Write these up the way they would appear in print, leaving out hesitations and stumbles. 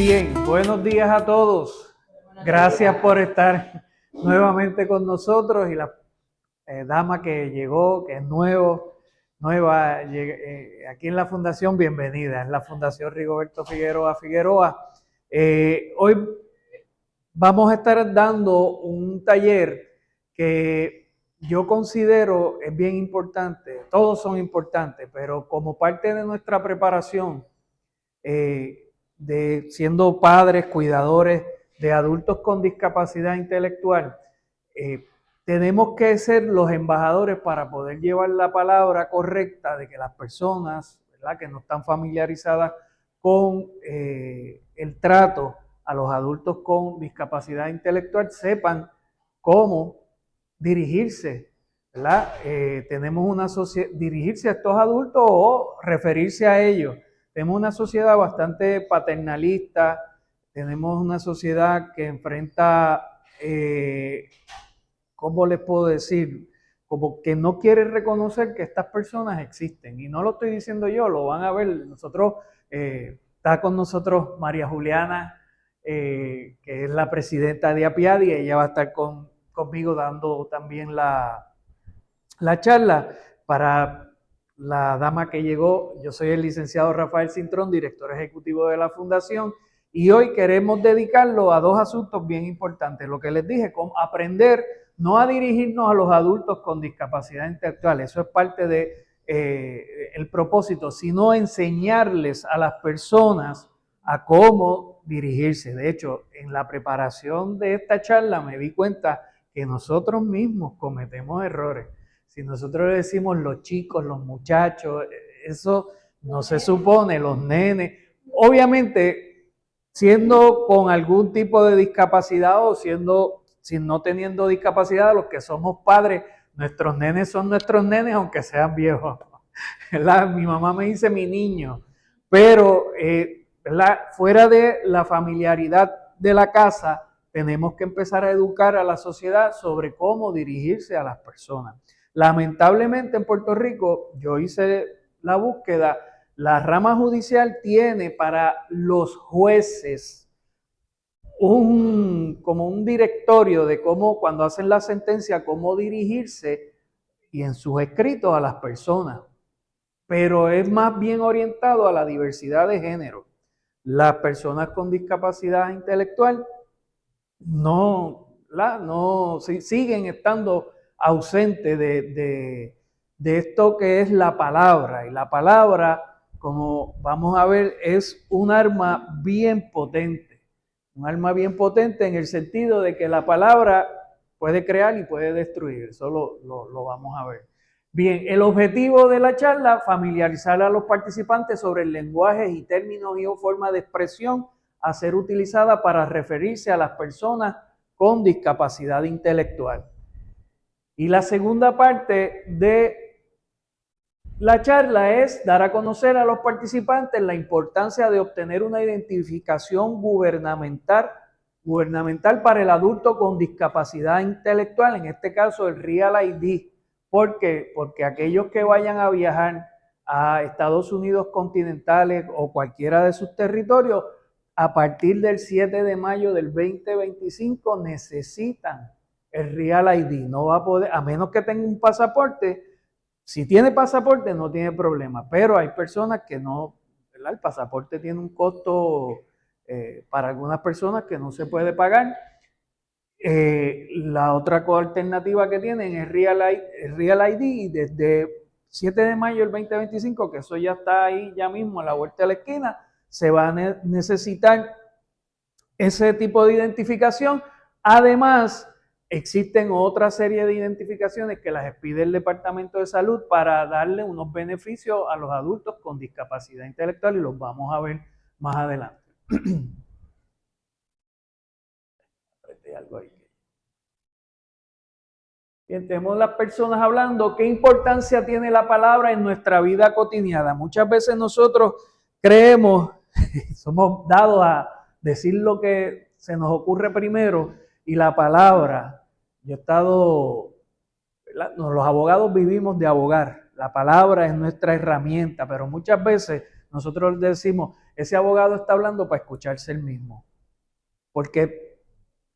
Bien, buenos días a todos. Gracias por estar nuevamente con nosotros y la dama que llegó, que es nueva aquí en la Fundación, bienvenida. Es la Fundación Rigoberto Figueroa. Hoy vamos a estar dando un taller que yo considero es bien importante. Todos son importantes, pero como parte de nuestra preparación, de siendo padres, cuidadores de adultos con discapacidad intelectual, tenemos que ser los embajadores para poder llevar la palabra correcta de que las personas, ¿verdad?, que no están familiarizadas con el trato a los adultos con discapacidad intelectual sepan cómo dirigirse, ¿verdad? Tenemos una sociedad, dirigirse a estos adultos o referirse a ellos. Tenemos una sociedad bastante paternalista, tenemos una sociedad que enfrenta, ¿cómo les puedo decir? Como que no quiere reconocer que estas personas existen. Y no lo estoy diciendo yo, lo van a ver. Está con nosotros María Juliana, que es la presidenta de APIADI, y ella va a estar conmigo dando también la charla. Para la dama que llegó, yo soy el licenciado Rafael Cintrón, director ejecutivo de la Fundación, y hoy queremos dedicarlo a dos asuntos bien importantes. Lo que les dije, cómo aprender no a dirigirnos a los adultos con discapacidad intelectual, eso es parte de el propósito, sino enseñarles a las personas a cómo dirigirse. De hecho, en la preparación de esta charla me di cuenta que nosotros mismos cometemos errores. Si nosotros le decimos los chicos, los muchachos, eso no se supone, los nenes. Obviamente, siendo con algún tipo de discapacidad o sin no teniendo discapacidad, los que somos padres, nuestros nenes son nuestros nenes, aunque sean viejos. ¿Verdad? Mi mamá me dice mi niño, pero ¿verdad?, fuera de la familiaridad de la casa, tenemos que empezar a educar a la sociedad sobre cómo dirigirse a las personas. Lamentablemente en Puerto Rico, yo hice la búsqueda, la rama judicial tiene para los jueces como un directorio de cómo, cuando hacen la sentencia, cómo dirigirse y en sus escritos a las personas. Pero es más bien orientado a la diversidad de género. Las personas con discapacidad intelectual siguen estando ausentes de esto que es la palabra. Y la palabra, como vamos a ver, es un arma bien potente. Un arma bien potente en el sentido de que la palabra puede crear y puede destruir. Eso lo vamos a ver. Bien, el objetivo de la charla, familiarizar a los participantes sobre el lenguaje y términos y o forma de expresión a ser utilizada para referirse a las personas con discapacidad intelectual. Y la segunda parte de la charla es dar a conocer a los participantes la importancia de obtener una identificación gubernamental para el adulto con discapacidad intelectual, en este caso el Real ID. ¿Por qué? Porque aquellos que vayan a viajar a Estados Unidos continentales o cualquiera de sus territorios, a partir del 7 de mayo del 2025 necesitan el Real ID. No va a poder, a menos que tenga un pasaporte. Si tiene pasaporte no tiene problema, pero hay personas que no, ¿verdad? El pasaporte tiene un costo para algunas personas que no se puede pagar. La otra alternativa que tienen es Real ID, y desde 7 de mayo del 2025, que eso ya está ahí ya mismo a la vuelta de la esquina, se va a necesitar ese tipo de identificación. Además, existen otra serie de identificaciones que las expide el Departamento de Salud para darle unos beneficios a los adultos con discapacidad intelectual, y los vamos a ver más adelante. Algo ahí. Bien, tenemos las personas hablando. ¿Qué importancia tiene la palabra en nuestra vida cotidiana? Muchas veces nosotros creemos, somos dados a decir lo que se nos ocurre primero, y la palabra, los abogados vivimos de abogar. La palabra es nuestra herramienta, pero muchas veces nosotros decimos, ese abogado está hablando para escucharse él mismo, porque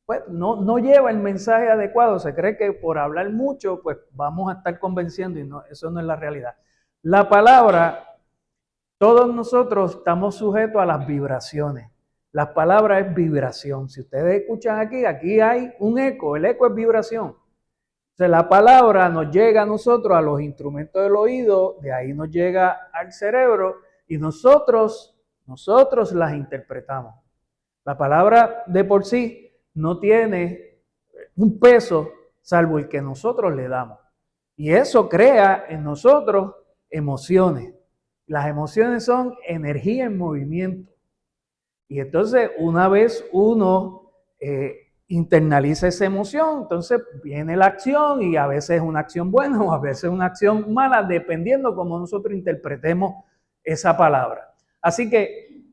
pues, no lleva el mensaje adecuado, se cree que por hablar mucho, pues vamos a estar convenciendo y no, eso no es la realidad. La palabra, todos nosotros estamos sujetos a las vibraciones. Las palabras es vibración. Si ustedes escuchan aquí hay un eco, el eco es vibración. Entonces la palabra nos llega a nosotros, a los instrumentos del oído, de ahí nos llega al cerebro y nosotros las interpretamos. La palabra de por sí no tiene un peso salvo el que nosotros le damos. Y eso crea en nosotros emociones. Las emociones son energía en movimiento. Y entonces una vez uno internaliza esa emoción, entonces viene la acción y a veces es una acción buena o a veces es una acción mala, dependiendo cómo nosotros interpretemos esa palabra. Así que,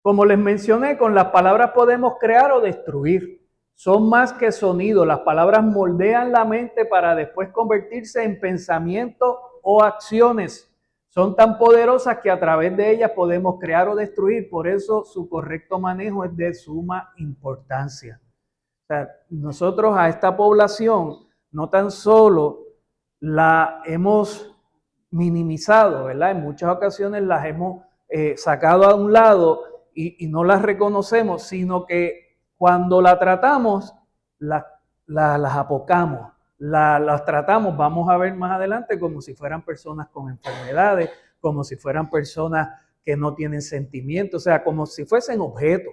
como les mencioné, con las palabras podemos crear o destruir. Son más que sonido. Las palabras moldean la mente para después convertirse en pensamiento o acciones. Son tan poderosas que a través de ellas podemos crear o destruir. Por eso su correcto manejo es de suma importancia. O sea, nosotros a esta población no tan solo la hemos minimizado, ¿verdad? En muchas ocasiones las hemos sacado a un lado y no las reconocemos, sino que cuando la tratamos, las apocamos. Las tratamos, vamos a ver más adelante, como si fueran personas con enfermedades, como si fueran personas que no tienen sentimientos, o sea, como si fuesen objetos.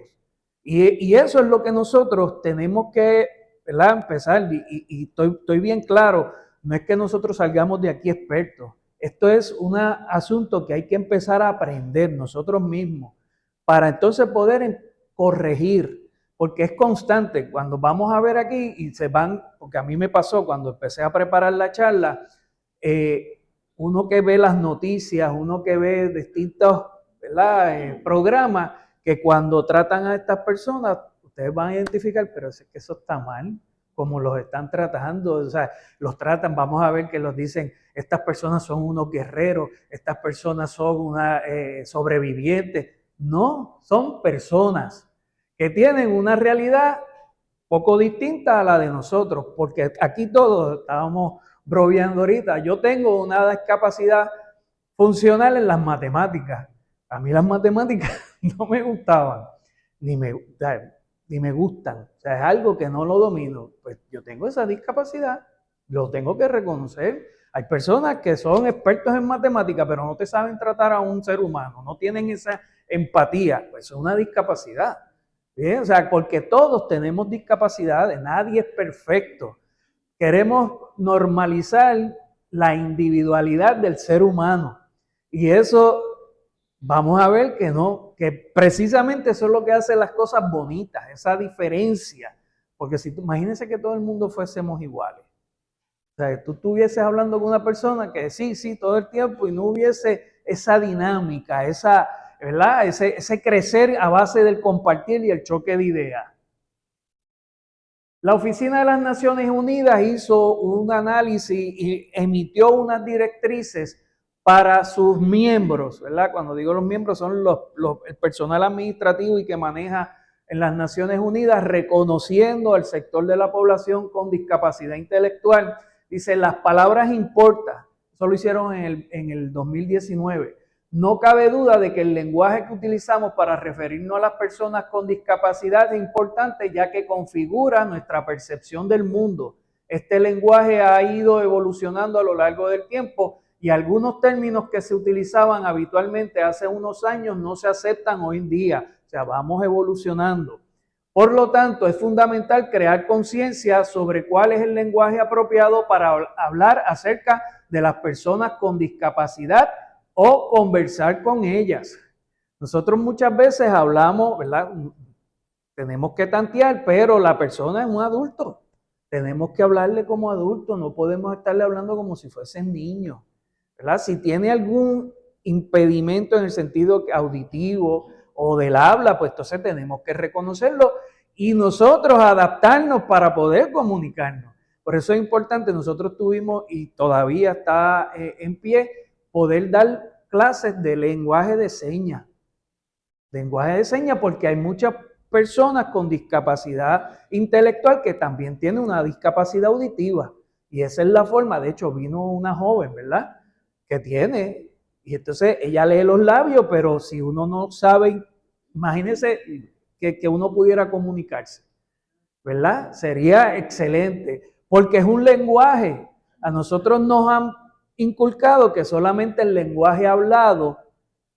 Y eso es lo que nosotros tenemos que, ¿verdad?, empezar, y estoy bien claro, no es que nosotros salgamos de aquí expertos, esto es un asunto que hay que empezar a aprender nosotros mismos, para entonces poder corregir. Porque es constante, cuando vamos a ver aquí y se van, porque a mí me pasó cuando empecé a preparar la charla, uno que ve las noticias, uno que ve distintos, ¿verdad?, programas, que cuando tratan a estas personas, ustedes van a identificar, pero es que eso está mal, como los están tratando, o sea, los tratan, vamos a ver que los dicen, estas personas son unos guerreros, estas personas son una sobrevivientes. No, son personas que tienen una realidad poco distinta a la de nosotros, porque aquí todos estábamos bromeando ahorita. Yo tengo una discapacidad funcional en las matemáticas. A mí las matemáticas no me gustaban, ni me gustan. O sea, es algo que no lo domino. Pues yo tengo esa discapacidad, lo tengo que reconocer. Hay personas que son expertos en matemáticas, pero no te saben tratar a un ser humano, no tienen esa empatía. Pues es una discapacidad. Bien, o sea, porque todos tenemos discapacidades, nadie es perfecto. Queremos normalizar la individualidad del ser humano. Y eso vamos a ver que no, que precisamente eso es lo que hace las cosas bonitas, esa diferencia. Porque si imagínense que todo el mundo fuésemos iguales. O sea, tú estuvieses hablando con una persona que sí, todo el tiempo y no hubiese esa dinámica, esa, ¿verdad?, ese crecer a base del compartir y el choque de ideas. La Oficina de las Naciones Unidas hizo un análisis y emitió unas directrices para sus miembros, ¿verdad? Cuando digo los miembros son el personal administrativo y que maneja en las Naciones Unidas, reconociendo al sector de la población con discapacidad intelectual. Dice, las palabras importan. Eso lo hicieron en el 2019. No cabe duda de que el lenguaje que utilizamos para referirnos a las personas con discapacidad es importante, ya que configura nuestra percepción del mundo. Este lenguaje ha ido evolucionando a lo largo del tiempo y algunos términos que se utilizaban habitualmente hace unos años no se aceptan hoy en día. O sea, vamos evolucionando. Por lo tanto, es fundamental crear conciencia sobre cuál es el lenguaje apropiado para hablar acerca de las personas con discapacidad o conversar con ellas. Nosotros muchas veces hablamos, ¿verdad? Tenemos que tantear, pero la persona es un adulto. Tenemos que hablarle como adulto, no podemos estarle hablando como si fuesen niños, ¿verdad? Si tiene algún impedimento en el sentido auditivo o del habla, pues entonces tenemos que reconocerlo y nosotros adaptarnos para poder comunicarnos. Por eso es importante, nosotros tuvimos y todavía está en pie, poder dar clases de lenguaje de señas. Lenguaje de señas porque hay muchas personas con discapacidad intelectual que también tienen una discapacidad auditiva. Y esa es la forma, de hecho vino una joven, ¿verdad? Que tiene, y entonces ella lee los labios, pero si uno no sabe, imagínense que uno pudiera comunicarse, ¿verdad? Sería excelente, porque es un lenguaje. A nosotros nos han inculcado que solamente el lenguaje hablado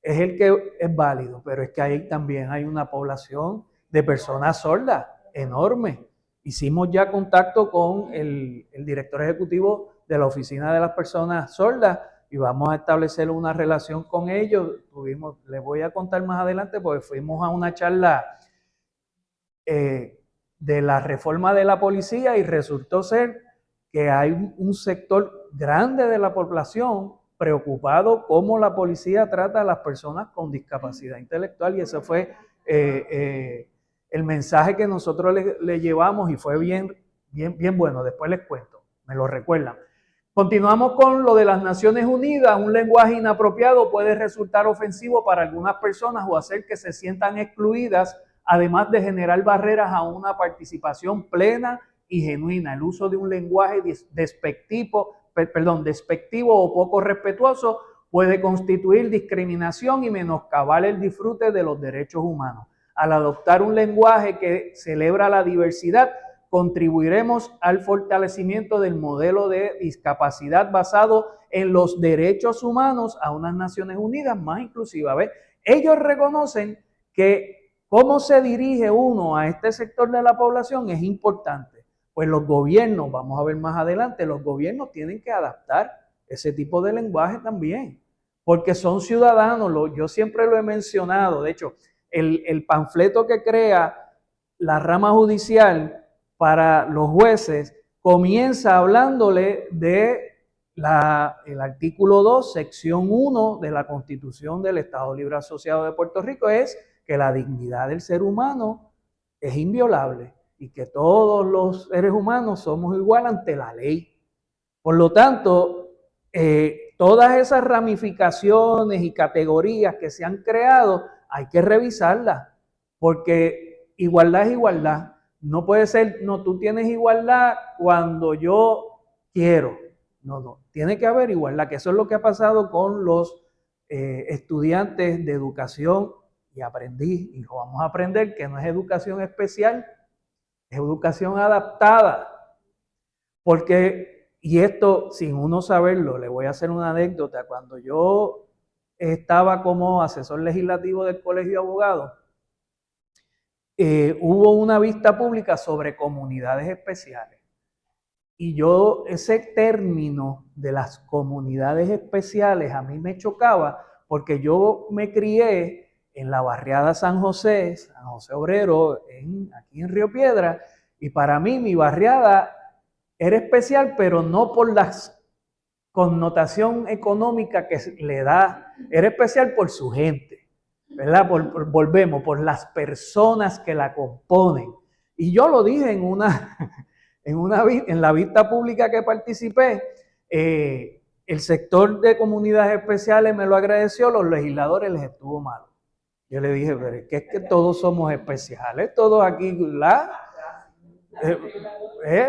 es el que es válido, pero es que ahí también hay una población de personas sordas enorme. Hicimos ya contacto con el director ejecutivo de la Oficina de las Personas Sordas y vamos a establecer una relación con ellos. Les voy a contar más adelante porque fuimos a una charla de la reforma de la policía y resultó ser que hay un sector grande de la población preocupado cómo la policía trata a las personas con discapacidad intelectual y ese fue el mensaje que nosotros le llevamos y fue bien bueno. Después les cuento, me lo recuerdan. Continuamos con lo de las Naciones Unidas. Un lenguaje inapropiado puede resultar ofensivo para algunas personas o hacer que se sientan excluidas, además de generar barreras a una participación plena y genuina. El uso de un lenguaje despectivo o poco respetuoso puede constituir discriminación y menoscabar el disfrute de los derechos humanos. Al adoptar un lenguaje que celebra la diversidad, contribuiremos al fortalecimiento del modelo de discapacidad basado en los derechos humanos a unas Naciones Unidas más inclusivas. ¿Ves? Ellos reconocen que cómo se dirige uno a este sector de la población es importante. Pues los gobiernos, vamos a ver más adelante, los gobiernos tienen que adaptar ese tipo de lenguaje también, porque son ciudadanos. Yo siempre lo he mencionado, de hecho, el panfleto que crea la rama judicial para los jueces comienza hablándole de el artículo 2, sección 1 de la Constitución del Estado Libre Asociado de Puerto Rico, es que la dignidad del ser humano es inviolable y que todos los seres humanos somos igual ante la ley. Por lo tanto, todas esas ramificaciones y categorías que se han creado hay que revisarlas, porque igualdad es igualdad. No puede ser, no, tú tienes igualdad cuando yo quiero. No, tiene que haber igualdad, que eso es lo que ha pasado con los estudiantes de educación y aprendí, y lo vamos a aprender, que no es educación especial, es educación adaptada. Porque, y esto sin uno saberlo, le voy a hacer una anécdota. Cuando yo estaba como asesor legislativo del Colegio de Abogados, hubo una vista pública sobre comunidades especiales. Y yo, ese término de las comunidades especiales a mí me chocaba porque yo me crié en la barriada San José Obrero, aquí en Río Piedra, y para mí mi barriada era especial, pero no por la connotación económica que le da, era especial por su gente, ¿verdad? Volvemos, por las personas que la componen. Y yo lo dije en la vista pública que participé, el sector de comunidades especiales me lo agradeció, los legisladores les estuvo mal. Yo le dije, pero es que todos somos especiales, todos aquí, ¿verdad?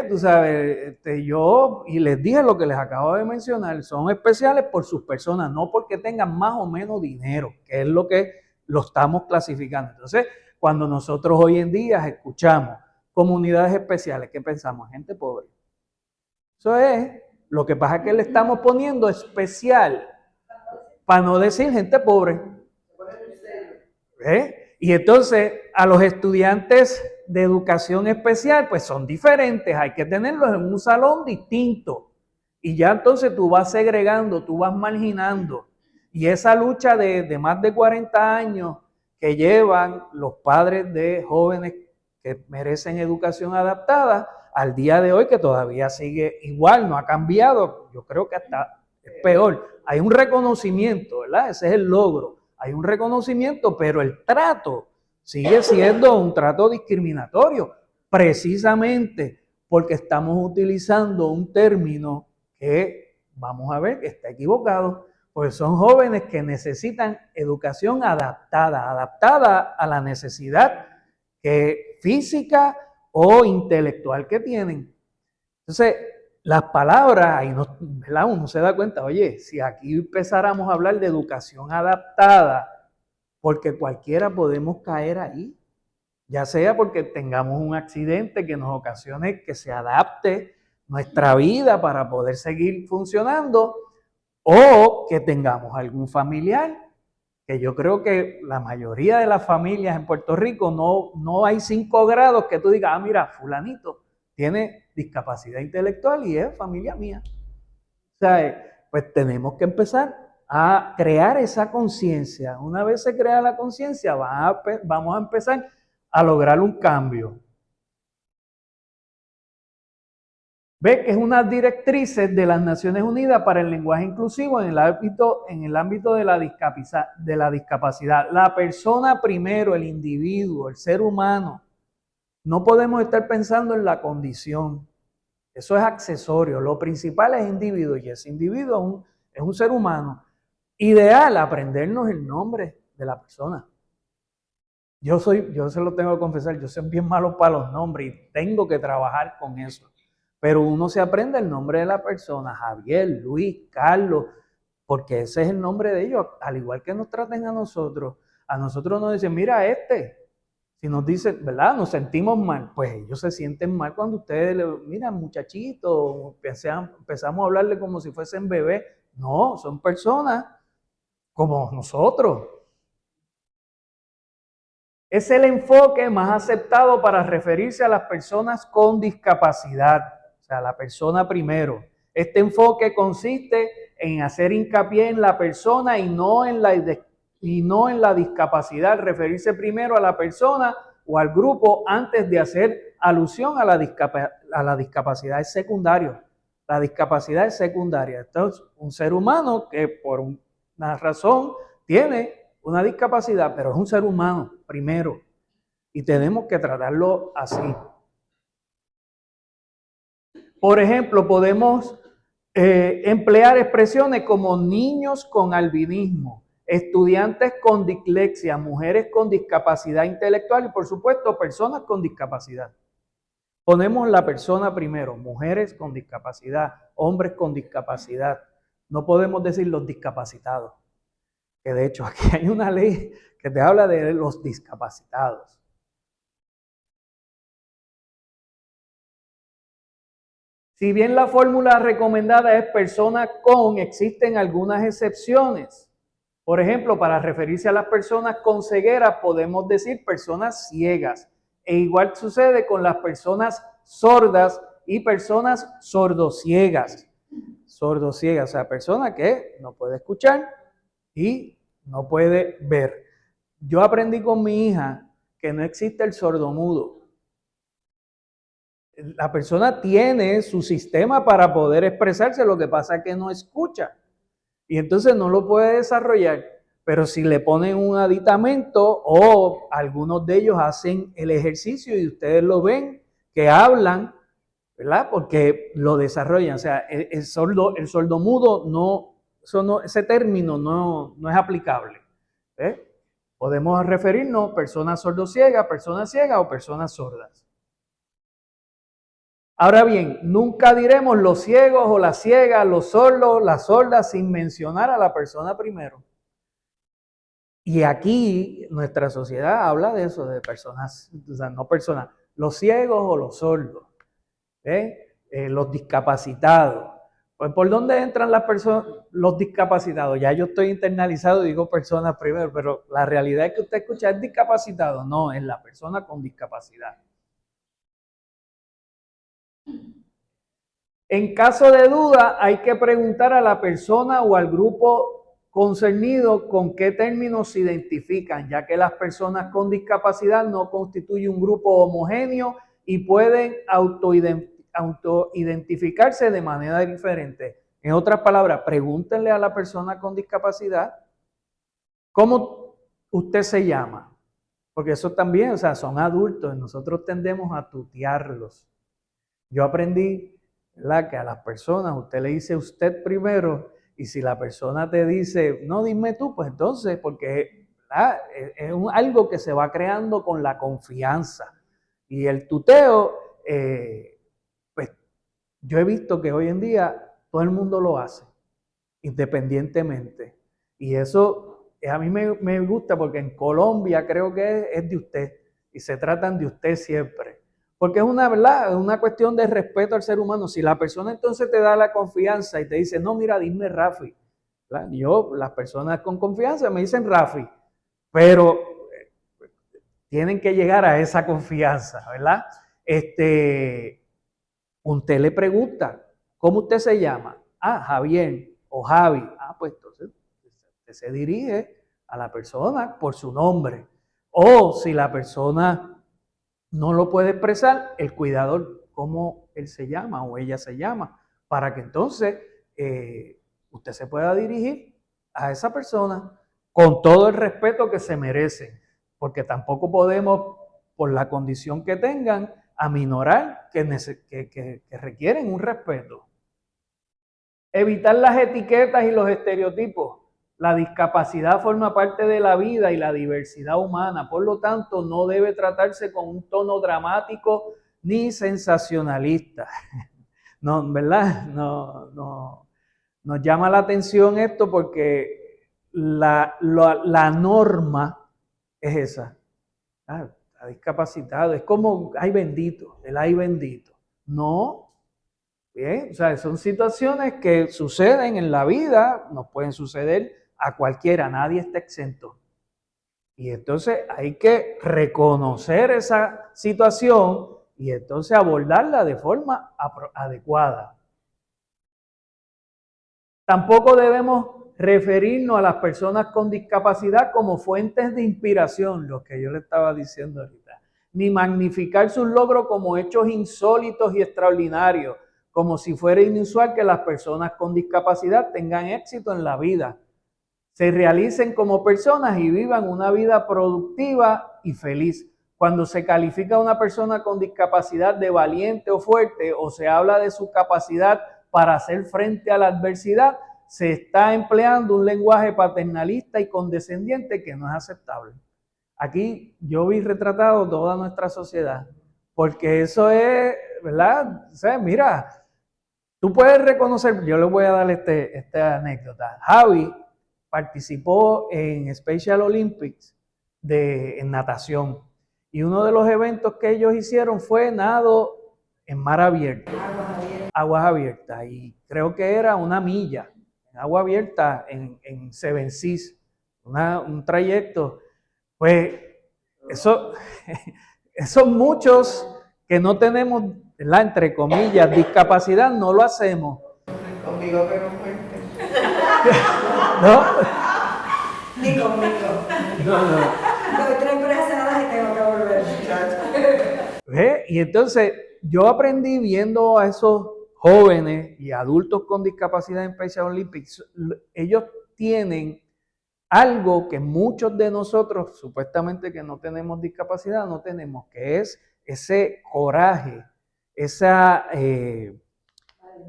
Tú sabes, yo, y les dije lo que les acabo de mencionar, son especiales por sus personas, no porque tengan más o menos dinero, que es lo que lo estamos clasificando. Entonces, cuando nosotros hoy en día escuchamos comunidades especiales, ¿qué pensamos? Gente pobre. Eso es, lo que pasa es que le estamos poniendo especial, para no decir gente pobre. Y entonces a los estudiantes de educación especial pues son diferentes, hay que tenerlos en un salón distinto y ya entonces tú vas segregando, tú vas marginando, y esa lucha de más de 40 años que llevan los padres de jóvenes que merecen educación adaptada al día de hoy, que todavía sigue igual, no ha cambiado, yo creo que hasta es peor. Hay un reconocimiento, ¿verdad? Ese es el logro. Hay un reconocimiento, pero el trato sigue siendo un trato discriminatorio, precisamente porque estamos utilizando un término que vamos a ver que está equivocado, Pues son jóvenes que necesitan educación adaptada a la necesidad física o intelectual que tienen. Entonces, las palabras, ahí no, ¿verdad? Uno se da cuenta, oye, si aquí empezáramos a hablar de educación adaptada, porque cualquiera podemos caer ahí, ya sea porque tengamos un accidente que nos ocasione que se adapte nuestra vida para poder seguir funcionando, o que tengamos algún familiar, que yo creo que la mayoría de las familias en Puerto Rico no hay 5 grados que tú digas, mira, fulanito tiene discapacidad intelectual y es familia mía. O sea, pues tenemos que empezar a crear esa conciencia. Una vez se crea la conciencia, vamos a empezar a lograr un cambio. Ve que es unas directrices de las Naciones Unidas para el lenguaje inclusivo en el ámbito de la discapacidad. La persona primero, el individuo, el ser humano. No podemos estar pensando en la condición. Eso es accesorio. Lo principal es individuo y ese individuo es un ser humano. Ideal aprendernos el nombre de la persona. Yo se lo tengo que confesar, yo soy bien malo para los nombres y tengo que trabajar con eso. Pero uno se aprende el nombre de la persona, Javier, Luis, Carlos, porque ese es el nombre de ellos, al igual que nos traten a nosotros nos dicen, mira si nos dicen, ¿verdad? Nos sentimos mal, pues ellos se sienten mal cuando ustedes le mira, muchachito, empezamos a hablarle como si fuesen bebés. No, son personas como nosotros. Es el enfoque más aceptado para referirse a las personas con discapacidad. O sea, la persona primero. Este enfoque consiste en hacer hincapié en la persona y no en la discapacidad. Referirse primero a la persona o al grupo antes de hacer alusión a la discapacidad. Es secundario. La discapacidad es secundaria. Entonces, un ser humano que por una razón tiene una discapacidad, pero es un ser humano primero y tenemos que tratarlo así. Por ejemplo, podemos emplear expresiones como niños con albinismo, estudiantes con dislexia, mujeres con discapacidad intelectual y por supuesto personas con discapacidad. Ponemos la persona primero, mujeres con discapacidad, hombres con discapacidad. No podemos decir los discapacitados, que de hecho aquí hay una ley que te habla de los discapacitados. Si bien la fórmula recomendada es persona con, existen algunas excepciones. Por ejemplo, para referirse a las personas con ceguera podemos decir personas ciegas. E igual sucede con las personas sordas y personas sordociegas. Sordociegas, o sea, persona que no puede escuchar y no puede ver. Yo aprendí con mi hija que no existe el sordomudo. La persona tiene su sistema para poder expresarse, lo que pasa es que no escucha y entonces no lo puede desarrollar. Pero si le ponen un aditamento o algunos de ellos hacen el ejercicio y ustedes lo ven, que hablan, ¿verdad? Porque lo desarrollan. O sea, el sordomudo ese término no es aplicable. Podemos referirnos a personas sordociegas, personas ciegas o personas sordas. Ahora bien, nunca diremos los ciegos o las ciegas, los sordos, las sordas, sin mencionar a la persona primero. Y aquí nuestra sociedad habla de eso, de personas, o sea, no personas, los ciegos o los sordos, los discapacitados. Pues, ¿por dónde entran las personas, los discapacitados? Ya yo estoy internalizado y digo personas primero, pero la realidad es que usted escucha es discapacitado, no, es la persona con discapacidad. En caso de duda, hay que preguntar a la persona o al grupo concernido con qué términos se identifican, ya que las personas con discapacidad no constituyen un grupo homogéneo y pueden autoidentificarse de manera diferente. En otras palabras, pregúntenle a la persona con discapacidad cómo usted se llama, porque eso también, o sea, son adultos y nosotros tendemos a tutearlos. Yo aprendí, ¿verdad?, que a las personas usted le dice usted primero Y si la persona te dice, no, dime tú, pues entonces, porque es algo que se va creando con la confianza. Y el tuteo, pues yo he visto que hoy en día todo el mundo lo hace, independientemente. Y eso a mí me gusta porque en Colombia creo que es de usted y se tratan de usted siempre. Porque es una verdad, es una cuestión de respeto al ser humano. Si la persona entonces te da la confianza y te dice, no, mira, dime Rafi. Las personas con confianza me dicen Rafi, pero tienen que llegar a esa confianza, ¿verdad? Usted le pregunta, ¿cómo usted se llama? Ah, Javier o Javi. Ah, pues entonces usted se dirige a la persona por su nombre. O si la persona no lo puede expresar, el cuidador, cómo él se llama o ella se llama, para que entonces usted se pueda dirigir a esa persona con todo el respeto que se merece, porque tampoco podemos, por la condición que tengan, aminorar que requieren un respeto. Evitar las etiquetas y los estereotipos. La discapacidad forma parte de la vida y la diversidad humana, por lo tanto no debe tratarse con un tono dramático ni sensacionalista. No, ¿verdad? Nos llama la atención esto porque la norma es esa. Está discapacitado, es como, ay bendito, el ay bendito. No, bien, o sea, son situaciones que suceden en la vida, nos pueden suceder a cualquiera, nadie está exento. Y entonces hay que reconocer esa situación y entonces abordarla de forma adecuada. Tampoco debemos referirnos a las personas con discapacidad como fuentes de inspiración, lo que yo le estaba diciendo ahorita, ni magnificar sus logros como hechos insólitos y extraordinarios, como si fuera inusual que las personas con discapacidad tengan éxito en la vida, se realicen como personas y vivan una vida productiva y feliz. Cuando se califica a una persona con discapacidad de valiente o fuerte, o se habla de su capacidad para hacer frente a la adversidad, se está empleando un lenguaje paternalista y condescendiente que no es aceptable. Aquí yo vi retratado toda nuestra sociedad, porque eso es, ¿verdad? O sea, mira, tú puedes reconocer, yo les voy a dar esta anécdota. Javi participó en Special Olympics en natación. Y uno de los eventos que ellos hicieron fue nado en mar abierto, aguas abiertas. Y creo que era una milla en agua abierta en Seven Seas, un trayecto. Pues eso, esos muchos que no tenemos, entre comillas, discapacidad, no lo hacemos. Conmigo que no cuente. ¿No? Ni conmigo. No. Doy 3 brazadas y tengo que volver, muchachos. Y entonces yo aprendí viendo a esos jóvenes y adultos con discapacidad en Special Olympics, ellos tienen algo que muchos de nosotros, supuestamente que no tenemos discapacidad, no tenemos, que es ese coraje, esa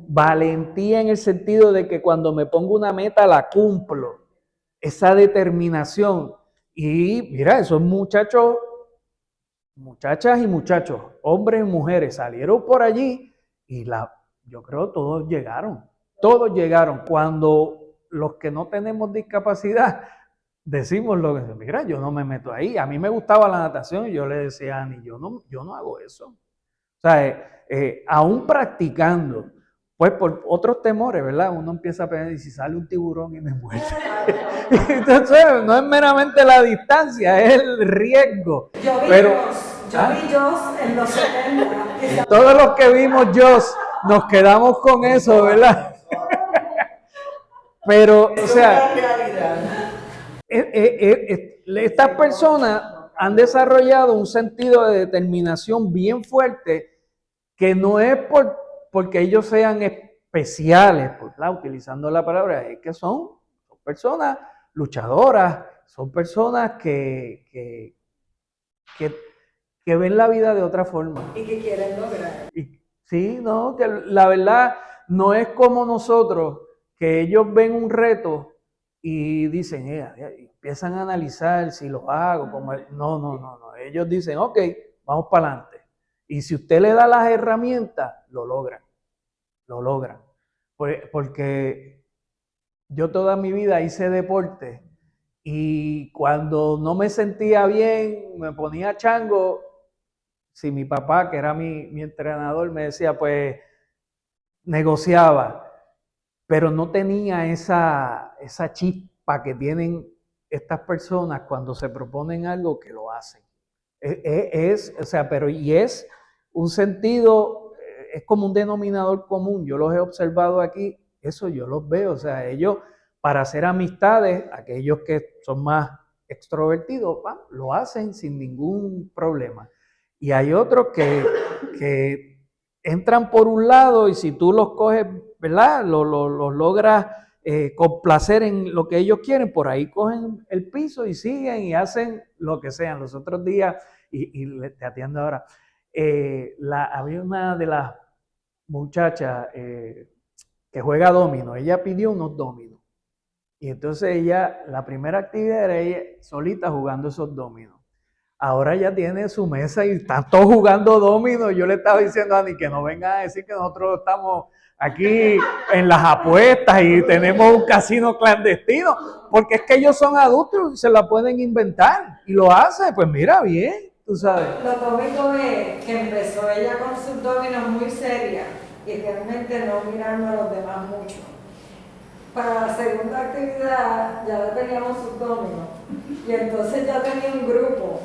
valentía en el sentido de que cuando me pongo una meta la cumplo, esa determinación. Y mira, esos muchachos, muchachas y muchachos, hombres y mujeres, salieron por allí y yo creo todos llegaron. Cuando los que no tenemos discapacidad decimos lo que, mira, yo no me meto ahí. A mí me gustaba la natación y yo le decía a Ani, yo no hago eso. O sea, aún practicando, pues por otros temores, ¿verdad? Uno empieza a pensar, y si sale un tiburón y me muerde. Entonces, no es meramente la distancia, es el riesgo. Yo vi Jaws en los 70. Todos los que vimos Jaws nos quedamos con eso, ¿verdad? Pero, o sea, estas personas han desarrollado un sentido de determinación bien fuerte que no es porque ellos sean especiales, utilizando la palabra, es que son personas luchadoras, son personas que ven la vida de otra forma. Y que quieren lograr. Sí, no, que la verdad no es como nosotros, que ellos ven un reto y dicen, empiezan a analizar si lo hago. No. Ellos dicen, ok, vamos para adelante. Y si usted le da las herramientas, lo logran. Porque yo toda mi vida hice deporte y cuando no me sentía bien, me ponía chango. Si mi papá, que era mi entrenador, me decía, pues negociaba, pero no tenía esa chispa que tienen estas personas cuando se proponen algo que lo hacen. Es un sentido, es como un denominador común. Yo los he observado aquí, eso yo los veo. O sea, ellos para hacer amistades, aquellos que son más extrovertidos, lo hacen sin ningún problema. Y hay otros que entran por un lado y si tú los coges, ¿verdad? Los logras complacer en lo que ellos quieren, por ahí cogen el piso y siguen y hacen lo que sean. Los otros días, y te atiendo ahora, había una de las muchachas que juega domino, ella pidió unos dominos. Y entonces ella, la primera actividad era ella solita jugando esos dominos. Ahora ya tiene su mesa y están todos jugando dominos. Yo le estaba diciendo a Ani que no venga a decir que nosotros estamos aquí en las apuestas y tenemos un casino clandestino, porque es que ellos son adultos y se la pueden inventar y lo hacen. Pues mira, bien, tú sabes. Lo cómico es que empezó ella con sus dominos muy seria y realmente no mirando a los demás mucho. Para la segunda actividad ya teníamos sus dominos y entonces ya tenía un grupo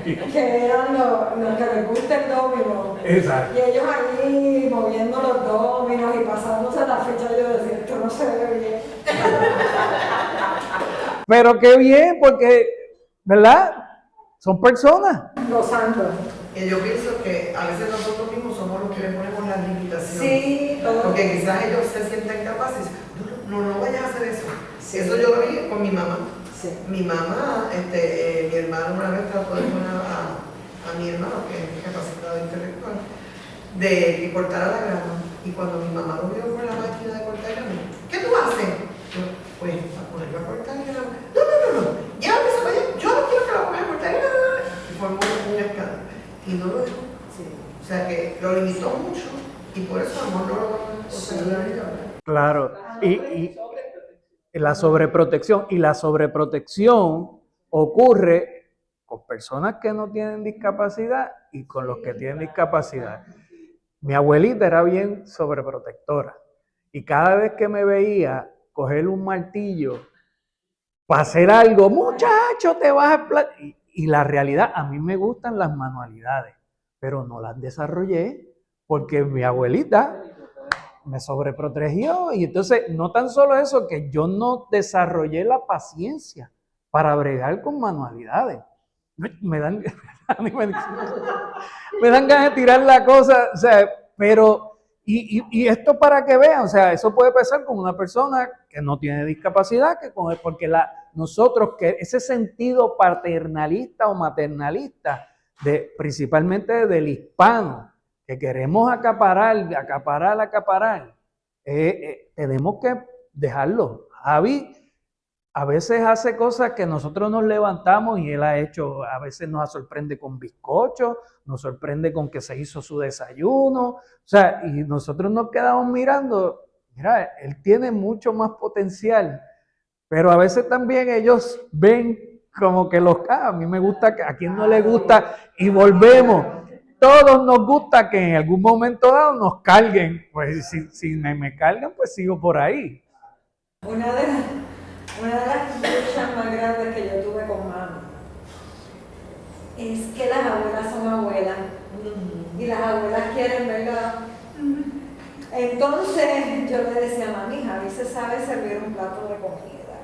que eran los que les gusta el domino. Exacto. Y ellos allí moviendo los dominos y pasándose la ficha, yo decía, esto no se ve bien. Pero qué bien, porque, ¿verdad? Son personas. Gozando. Y yo pienso que a veces nosotros mismos somos los que le ponemos las limitaciones. Sí, todo. Porque quizás ellos se sienten capaces. No vayas a hacer eso. Sí. Eso yo lo vi con mi mamá. Sí. Mi mamá, mi hermano una vez trató de poner a mi hermano, que es discapacitado intelectual, de que cortara la grama. Y cuando mi mamá lo vio con la máquina de cortar grama, ¿qué tú haces? Yo, pues, a ponerlo a cortar grama. No. Llévame esa allá. Yo no quiero que la pongas a cortar grama. Y formó un escándalo. Y no lo dejó. Sí. O sea que lo limitó mucho. Y por eso a lo mejor no lo vamos a hacer la vida. Claro. Y la sobreprotección. Y la sobreprotección ocurre con personas que no tienen discapacidad y con los que tienen discapacidad. Mi abuelita era bien sobreprotectora. Y cada vez que me veía coger un martillo para hacer algo, muchacho, te vas a explotar. Y la realidad, a mí me gustan las manualidades, pero no las desarrollé porque mi abuelita me sobreprotegió. Y entonces, no tan solo eso, que yo no desarrollé la paciencia para bregar con manualidades. Me dan ganas de tirar la cosa, o sea, pero... Y esto para que vean, o sea, eso puede pasar con una persona que no tiene discapacidad, porque nosotros, que ese sentido paternalista o maternalista, principalmente del hispano, que queremos acaparar, tenemos que dejarlo. Javi a veces hace cosas que nosotros nos levantamos y él ha hecho, a veces nos sorprende con bizcocho, nos sorprende con que se hizo su desayuno, o sea, y nosotros nos quedamos mirando, mira, él tiene mucho más potencial, pero a veces también ellos ven como que a mí me gusta, a quien no le gusta, y volvemos, todos nos gusta que en algún momento dado nos carguen, pues si me cargan, pues sigo por ahí. Una de las luchas más grandes que yo tuve con mami es que las abuelas son abuelas y las abuelas quieren, ¿verdad? Entonces yo le decía, mami, Javi se sabe servir un plato de comida,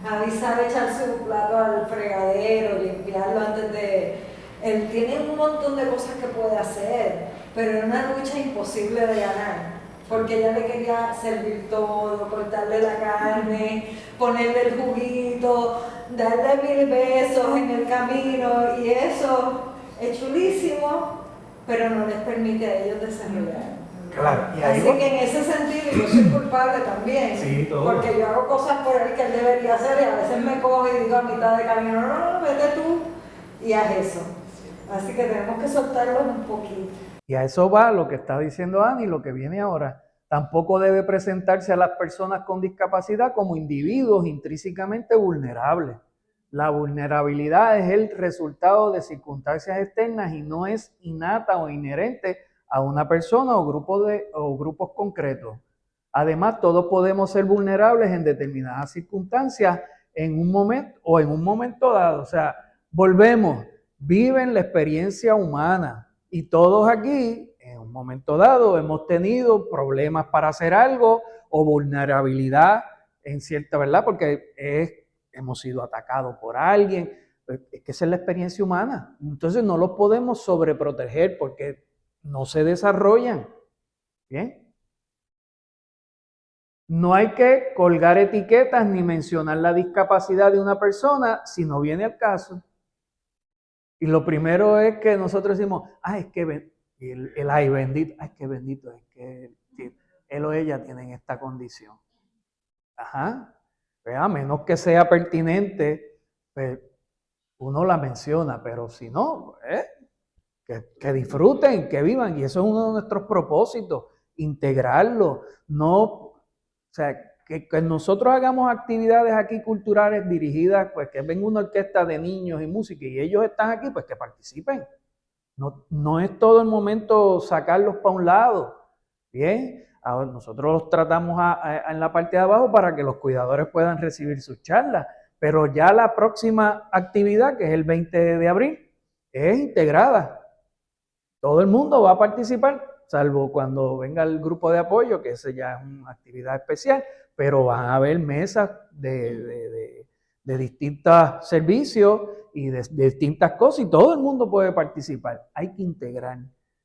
Javi sabe echarse un plato al fregadero, limpiarlo antes de... Él tiene un montón de cosas que puede hacer, pero era una lucha imposible de ganar. Porque ella le quería servir todo, cortarle la carne, ponerle el juguito, darle 1000 besos en el camino, y eso es chulísimo, pero no les permite a ellos desarrollar. Claro, y ahí Así va. que en ese sentido yo soy culpable también, Sí, todo. porque yo hago cosas por él que él debería hacer y a veces me cojo y digo a mitad de camino, no, vete tú y haz eso. Así que tenemos que soltarlos un poquito. Y a eso va lo que está diciendo Ani, lo que viene ahora. Tampoco debe presentarse a las personas con discapacidad como individuos intrínsecamente vulnerables. La vulnerabilidad es el resultado de circunstancias externas y no es innata o inherente a una persona o grupos concretos. Además, todos podemos ser vulnerables en determinadas circunstancias en un momento dado. O sea, volvemos, viven la experiencia humana y todos aquí en un momento dado hemos tenido problemas para hacer algo o vulnerabilidad en cierta, ¿verdad? Porque hemos sido atacados por alguien. Es que esa es la experiencia humana. Entonces no los podemos sobreproteger porque no se desarrollan. ¿Bien? No hay que colgar etiquetas ni mencionar la discapacidad de una persona si no viene al caso. Y lo primero es que nosotros decimos, es que el ay bendito, es que bendito, es que él o ella tienen esta condición. Ajá. Pues a menos que sea pertinente, pues uno la menciona, pero si no, que disfruten, que vivan. Y eso es uno de nuestros propósitos, integrarlo. No, o sea, que nosotros hagamos actividades aquí culturales dirigidas, pues que venga una orquesta de niños y música y ellos están aquí, pues que participen. No es todo el momento sacarlos para un lado. Bien, ahora nosotros los tratamos en la parte de abajo para que los cuidadores puedan recibir sus charlas, pero ya la próxima actividad, que es el 20 de abril, es integrada. Todo el mundo va a participar, salvo cuando venga el grupo de apoyo, que ese ya es una actividad especial, pero van a haber mesas de distintos servicios y de distintas cosas y todo el mundo puede participar. Hay que integrar,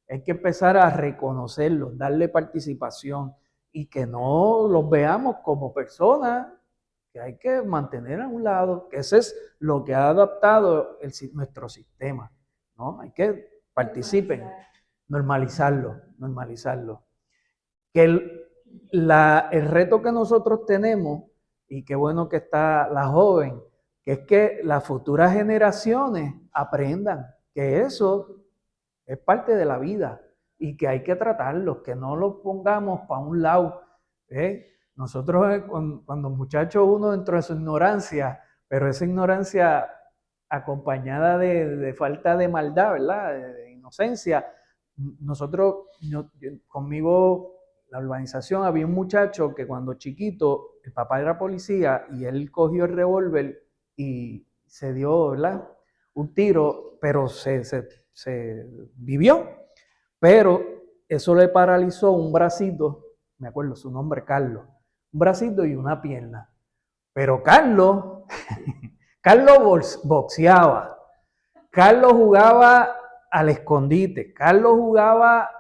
hay que empezar a reconocerlos, darle participación y que no los veamos como personas que hay que mantener a un lado, que eso es lo que ha adaptado nuestro sistema, ¿no? Hay que participen, normalizarlo. Que el reto que nosotros tenemos, y qué bueno que está la joven, que es que las futuras generaciones aprendan que eso es parte de la vida y que hay que tratarlos, que no los pongamos para un lado. Nosotros cuando muchachos uno dentro de su ignorancia, pero esa ignorancia acompañada de falta de maldad, ¿verdad? De inocencia. Nosotros, conmigo, la urbanización, había un muchacho que cuando chiquito, el papá era policía y él cogió el revólver y se dio, ¿verdad? Un tiro, pero se vivió. Pero eso le paralizó un bracito, me acuerdo su nombre, Carlos, un bracito y una pierna. Pero Carlos boxeaba, Carlos jugaba al escondite, Carlos jugaba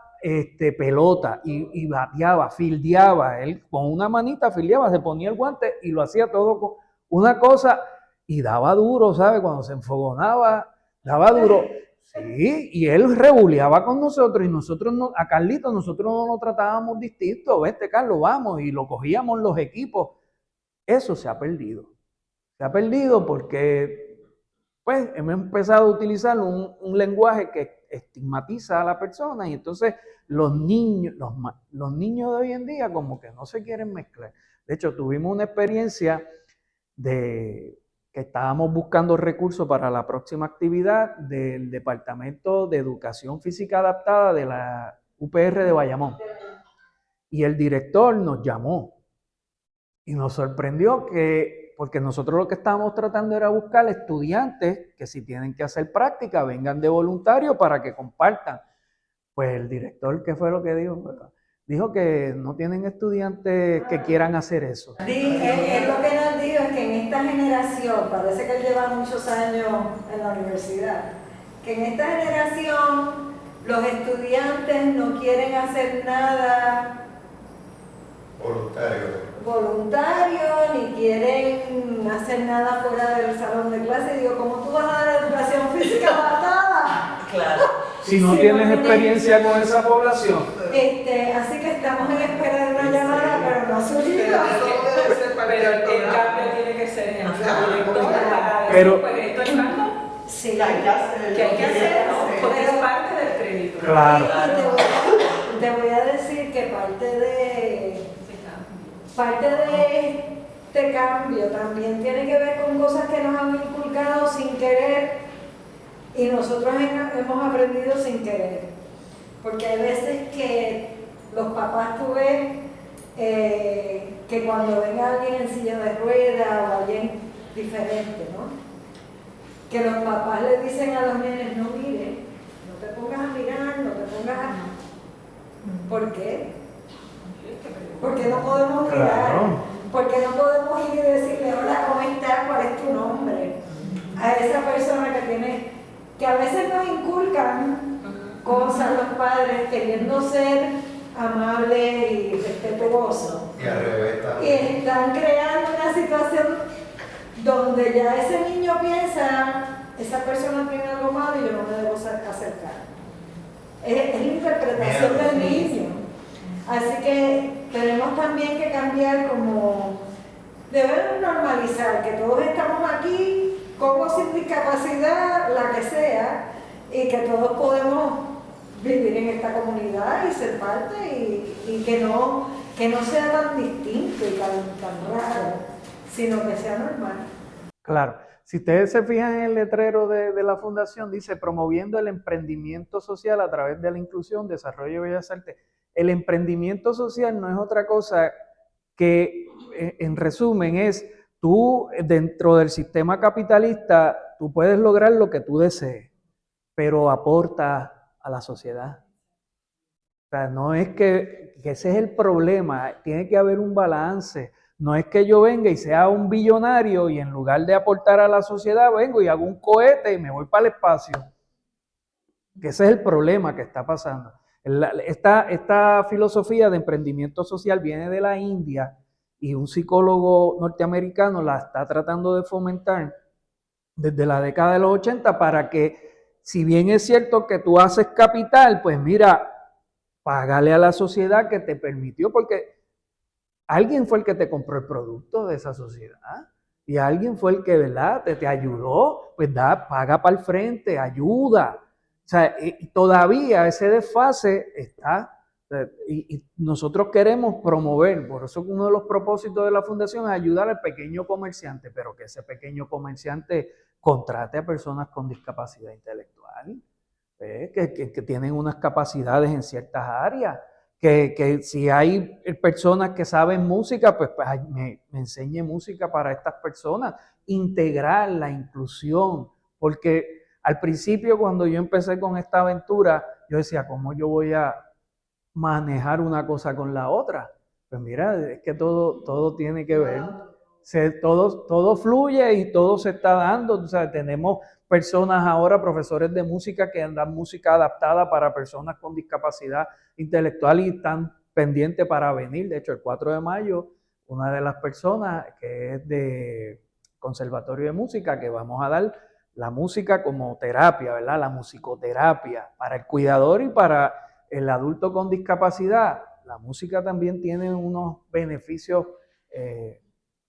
pelota y bateaba, fildeaba, él con una manita fildeaba, se ponía el guante y lo hacía todo con una cosa y daba duro, ¿sabes? Cuando se enfogonaba, daba duro. Sí, y él rebuleaba con nosotros y nosotros a Carlito nosotros no lo tratábamos distinto. Vete Carlos, vamos, y lo cogíamos los equipos. Eso se ha perdido. Se ha perdido porque pues hemos empezado a utilizar un lenguaje que estigmatiza a la persona y entonces los niños de hoy en día como que no se quieren mezclar. De hecho, tuvimos una experiencia de que estábamos buscando recursos para la próxima actividad del Departamento de Educación Física Adaptada de la UPR de Bayamón. Y el director nos llamó y nos sorprendió porque nosotros lo que estábamos tratando era buscar estudiantes que si tienen que hacer práctica vengan de voluntario para que compartan. Pues el director, ¿qué fue lo que dijo? Dijo que no tienen estudiantes que quieran hacer eso. Es lo que nos dijo, es que en esta generación, parece que él lleva muchos años en la universidad, que en esta generación los estudiantes no quieren hacer nada voluntario, ni quieren hacer nada fuera del salón de clase. Y digo, ¿cómo tú vas a dar educación física adaptada? Claro. Si no tienes experiencia con esa población. Así que estamos en espera de una llamada, pero no ha surgido. Pero el cambio tiene que ser en el director para decir, Pero- pues esto es algo Sí, que hay que hacer, ¿no? Porque es parte del crédito. Claro. Y te voy a decir que parte de este cambio también tiene que ver con cosas que nos han inculcado sin querer y nosotros hemos aprendido sin querer. Porque hay veces que los papás tú ves que cuando ven a alguien en silla de ruedas o alguien diferente, ¿no? Que los papás le dicen a los nenes, no mires, no te pongas a mirar, no te pongas a... ¿Por qué? Porque no podemos mirar, Claro. porque no podemos ir y decirle, hola, ¿cómo estás? ¿Cuál es tu nombre? A esa persona que a veces nos inculcan cosas los padres queriendo ser amables y respetuosos. Y al revés Y también. están creando una situación donde ya ese niño piensa, esa persona tiene algo malo y yo no me debo acercar. Es la interpretación Miedo, del sí. niño. Así que tenemos también que cambiar como, debemos normalizar que todos estamos aquí, con o sin discapacidad, la que sea, y que todos podemos vivir en esta comunidad y ser parte y que no sea tan distinto y tan raro, sino que sea normal. Claro. Si ustedes se fijan en el letrero de la fundación, dice promoviendo el emprendimiento social a través de la inclusión, desarrollo y bellas artes. El emprendimiento social no es otra cosa que, en resumen, es tú dentro del sistema capitalista, tú puedes lograr lo que tú desees, pero aporta a la sociedad. O sea, no es que ese es el problema, tiene que haber un balance. No es que yo venga y sea un billonario y en lugar de aportar a la sociedad, vengo y hago un cohete y me voy para el espacio. Que ese es el problema que está pasando. Esta filosofía de emprendimiento social viene de la India y un psicólogo norteamericano la está tratando de fomentar desde la década de los 80 para que, si bien es cierto que tú haces capital, pues mira, págale a la sociedad que te permitió, porque alguien fue el que te compró el producto de esa sociedad y alguien fue el que, ¿verdad?, te ayudó, pues paga para el frente, ayuda. O sea, y todavía ese desfase está, y nosotros queremos promover, por eso uno de los propósitos de la fundación es ayudar al pequeño comerciante, pero que ese pequeño comerciante contrate a personas con discapacidad intelectual, que tienen unas capacidades en ciertas áreas, que si hay personas que saben música, pues me enseñe música para estas personas, integrar la inclusión, porque al principio cuando yo empecé con esta aventura, yo decía, ¿cómo yo voy a manejar una cosa con la otra? Pues mira, es que todo tiene que ver, todo fluye y todo se está dando. O sea, tenemos personas ahora, profesores de música que dan música adaptada para personas con discapacidad intelectual y están pendientes para venir. De hecho, el 4 de mayo, una de las personas que es de Conservatorio de Música, que vamos a dar la música como terapia, ¿verdad? La musicoterapia para el cuidador y para el adulto con discapacidad. La música también tiene unos beneficios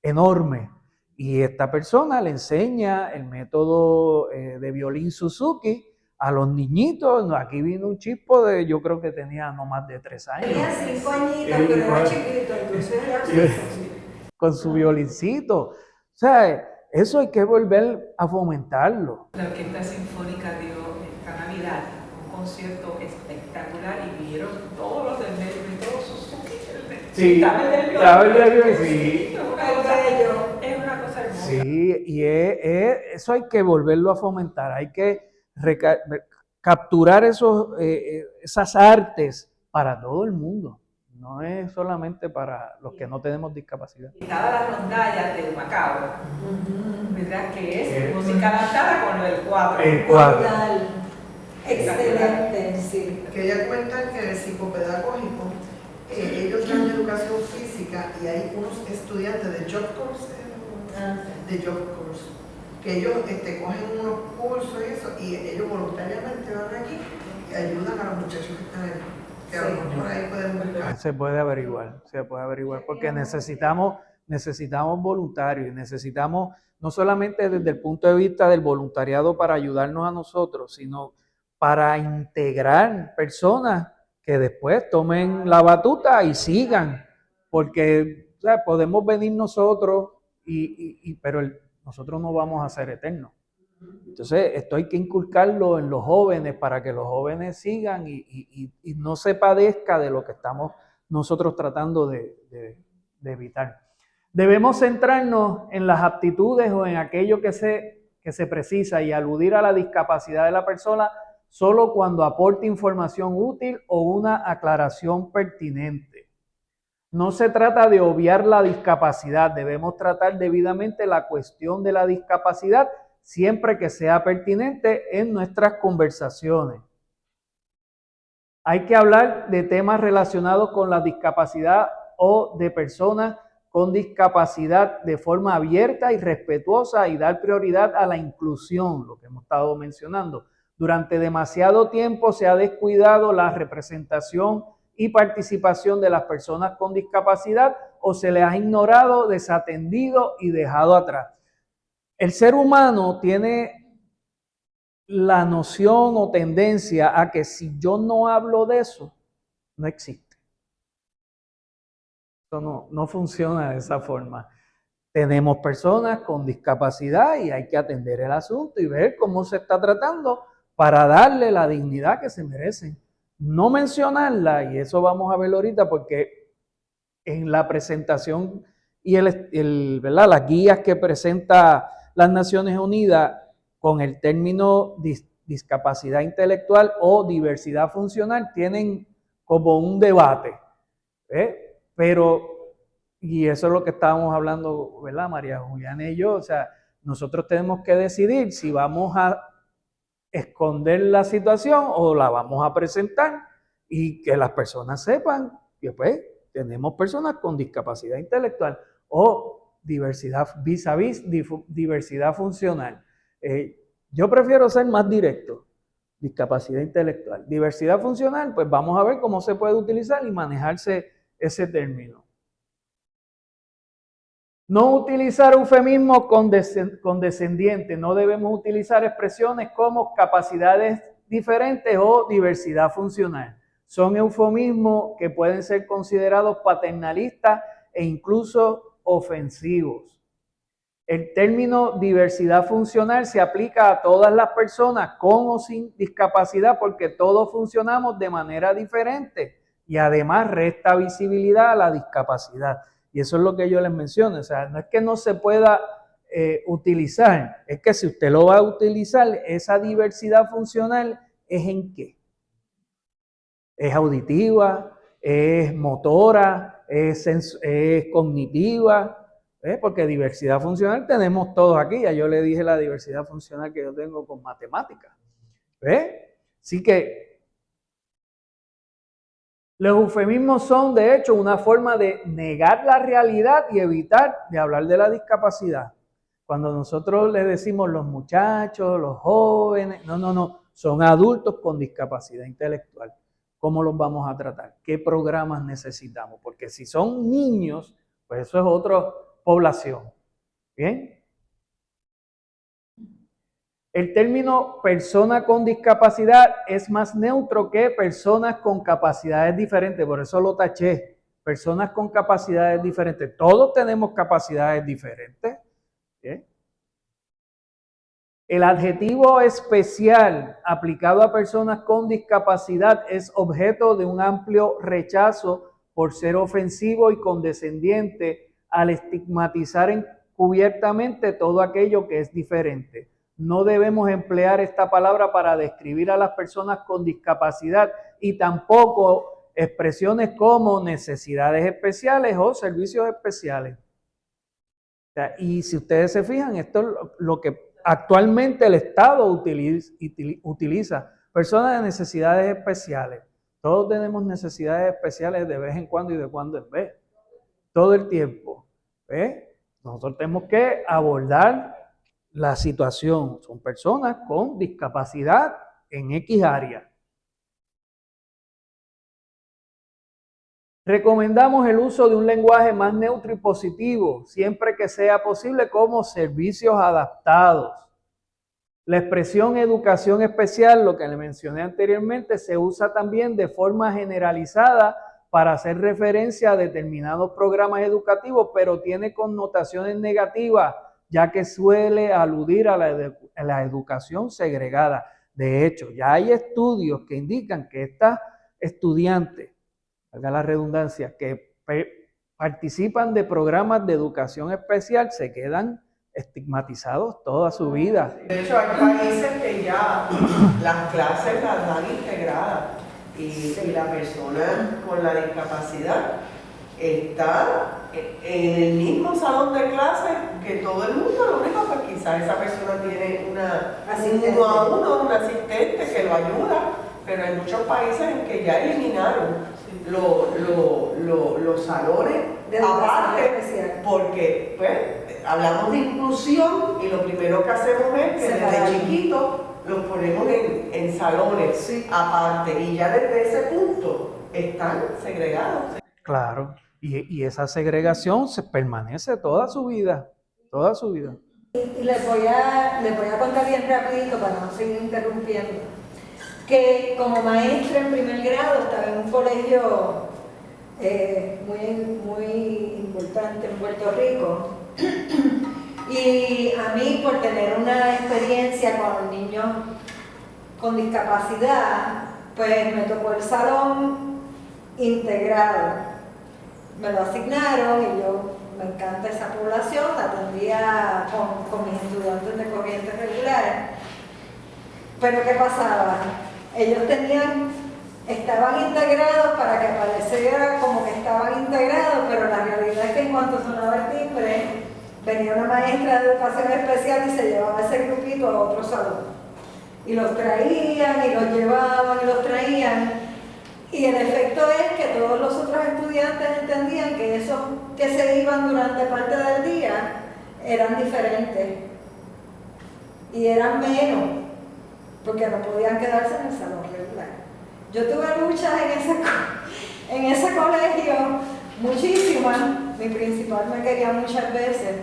enormes. Y esta persona le enseña el método de violín Suzuki a los niñitos. Aquí vino un chispo yo creo que tenía no más de 3 años. Tenía 5 añitos, pero era chiquito, entonces era chiquito. Con su violincito. O sea, eso hay que volver a fomentarlo. La Orquesta Sinfónica dio esta Navidad un concierto espectacular y vinieron todos los del método Suzuki. Sí, estaba el nervio, sí. Es una cosa hermosa. Sí, y eso hay que volverlo a fomentar, hay que capturar esas artes para todo el mundo, no es solamente para los que no tenemos discapacidad. Estaba la rondalla de Macao, ¿verdad? Que es música adaptada con el 4. El 4. Total. Excelente, sí. Quería comentar que en el psicopedagógico ellos dan educación física y hay unos estudiantes de job course, que ellos cogen unos cursos y eso, y ellos voluntariamente van aquí y ayudan a los muchachos que están allí. que a lo mejor por ahí podemos buscar. Se puede averiguar, porque necesitamos voluntarios y necesitamos no solamente desde el punto de vista del voluntariado para ayudarnos a nosotros, sino para integrar personas que después tomen la batuta y sigan, porque o sea, podemos venir nosotros, pero nosotros no vamos a ser eternos. Entonces, esto hay que inculcarlo en los jóvenes para que los jóvenes sigan y no se padezca de lo que estamos nosotros tratando de evitar. Debemos centrarnos en las aptitudes o en aquello que se precisa y aludir a la discapacidad de la persona solo cuando aporte información útil o una aclaración pertinente. No se trata de obviar la discapacidad, debemos tratar debidamente la cuestión de la discapacidad siempre que sea pertinente en nuestras conversaciones. Hay que hablar de temas relacionados con la discapacidad o de personas con discapacidad de forma abierta y respetuosa y dar prioridad a la inclusión, lo que hemos estado mencionando. Durante demasiado tiempo se ha descuidado la representación y participación de las personas con discapacidad o se les ha ignorado, desatendido y dejado atrás. El ser humano tiene la noción o tendencia a que si yo no hablo de eso, no existe. Eso no funciona de esa forma. Tenemos personas con discapacidad y hay que atender el asunto y ver cómo se está tratando para darle la dignidad que se merecen. No mencionarla, y eso vamos a verlo ahorita porque en la presentación y ¿verdad? Las guías que presenta las Naciones Unidas con el término discapacidad intelectual o diversidad funcional tienen como un debate, pero, y eso es lo que estábamos hablando, ¿verdad? María Juliana y yo, o sea, nosotros tenemos que decidir si vamos a esconder la situación o la vamos a presentar y que las personas sepan que pues tenemos personas con discapacidad intelectual o diversidad vis a vis, diversidad funcional. Yo prefiero ser más directo, discapacidad intelectual. Diversidad funcional, pues vamos a ver cómo se puede utilizar y manejarse ese término. No utilizar eufemismos condescendientes, no debemos utilizar expresiones como capacidades diferentes o diversidad funcional. Son eufemismos que pueden ser considerados paternalistas e incluso ofensivos. El término diversidad funcional se aplica a todas las personas con o sin discapacidad porque todos funcionamos de manera diferente y además resta visibilidad a la discapacidad. Y eso es lo que yo les menciono, o sea, no es que no se pueda utilizar, es que si usted lo va a utilizar, esa diversidad funcional es en qué. Es auditiva, es motora, es cognitiva, porque diversidad funcional tenemos todos aquí, ya yo le dije la diversidad funcional que yo tengo con matemáticas. Así que los eufemismos son, de hecho, una forma de negar la realidad y evitar de hablar de la discapacidad. Cuando nosotros le decimos los muchachos, los jóvenes, no, son adultos con discapacidad intelectual. ¿Cómo los vamos a tratar? ¿Qué programas necesitamos? Porque si son niños, pues eso es otra población. ¿Bien? El término persona con discapacidad es más neutro que personas con capacidades diferentes, por eso lo taché. Personas con capacidades diferentes. Todos tenemos capacidades diferentes. ¿Bien? El adjetivo especial aplicado a personas con discapacidad es objeto de un amplio rechazo por ser ofensivo y condescendiente al estigmatizar encubiertamente todo aquello que es diferente. No debemos emplear esta palabra para describir a las personas con discapacidad y tampoco expresiones como necesidades especiales o servicios especiales. O sea, y si ustedes se fijan, esto es lo que actualmente el Estado utiliza. Personas de necesidades especiales. Todos tenemos necesidades especiales de vez en cuando y de cuando en vez. Todo el tiempo. Nosotros tenemos que abordar la situación. Son personas con discapacidad en X área. Recomendamos el uso de un lenguaje más neutro y positivo, siempre que sea posible, como servicios adaptados. La expresión educación especial, lo que le mencioné anteriormente, se usa también de forma generalizada para hacer referencia a determinados programas educativos, pero tiene connotaciones negativas, ya que suele aludir a la educación segregada. De hecho, ya hay estudios que indican que estas estudiantes, valga la redundancia, que participan de programas de educación especial, se quedan estigmatizados toda su vida. De hecho, hay países que ya las clases las dan integradas y la persona con la discapacidad está en el mismo salón de clases que todo el mundo. Lo único que quizás esa persona tiene uno a uno, un asistente que lo ayuda, pero hay muchos países en que ya eliminaron los salones De educación aparte, especial. porque pues hablamos de inclusión y lo primero que hacemos es que desde chiquitos los ponemos en salones aparte y ya desde ese punto están segregados. Claro, y esa segregación se permanece toda su vida, toda su vida. Y les voy a contar bien rapidito para no seguir interrumpiendo, que como maestra en primer grado estaba en un colegio muy importante en Puerto Rico y a mí, por tener una experiencia con niños con discapacidad, pues me tocó el salón integrado. Me lo asignaron y yo, me encanta esa población, la atendía con mis estudiantes de corriente regular. Pero ¿qué pasaba? Ellos estaban integrados para que pareciera como que estaban integrados, pero la realidad es que en cuanto sonaba el timbre, venía una maestra de educación especial y se llevaba ese grupito a otro salón. Y los traían, y los llevaban, y los traían. Y el efecto es que todos los otros estudiantes entendían que esos que se iban durante parte del día eran diferentes. Y eran menos, porque no podían quedarse en el salón regular. Yo tuve luchas en ese colegio, muchísimas. Mi principal me quería muchas veces,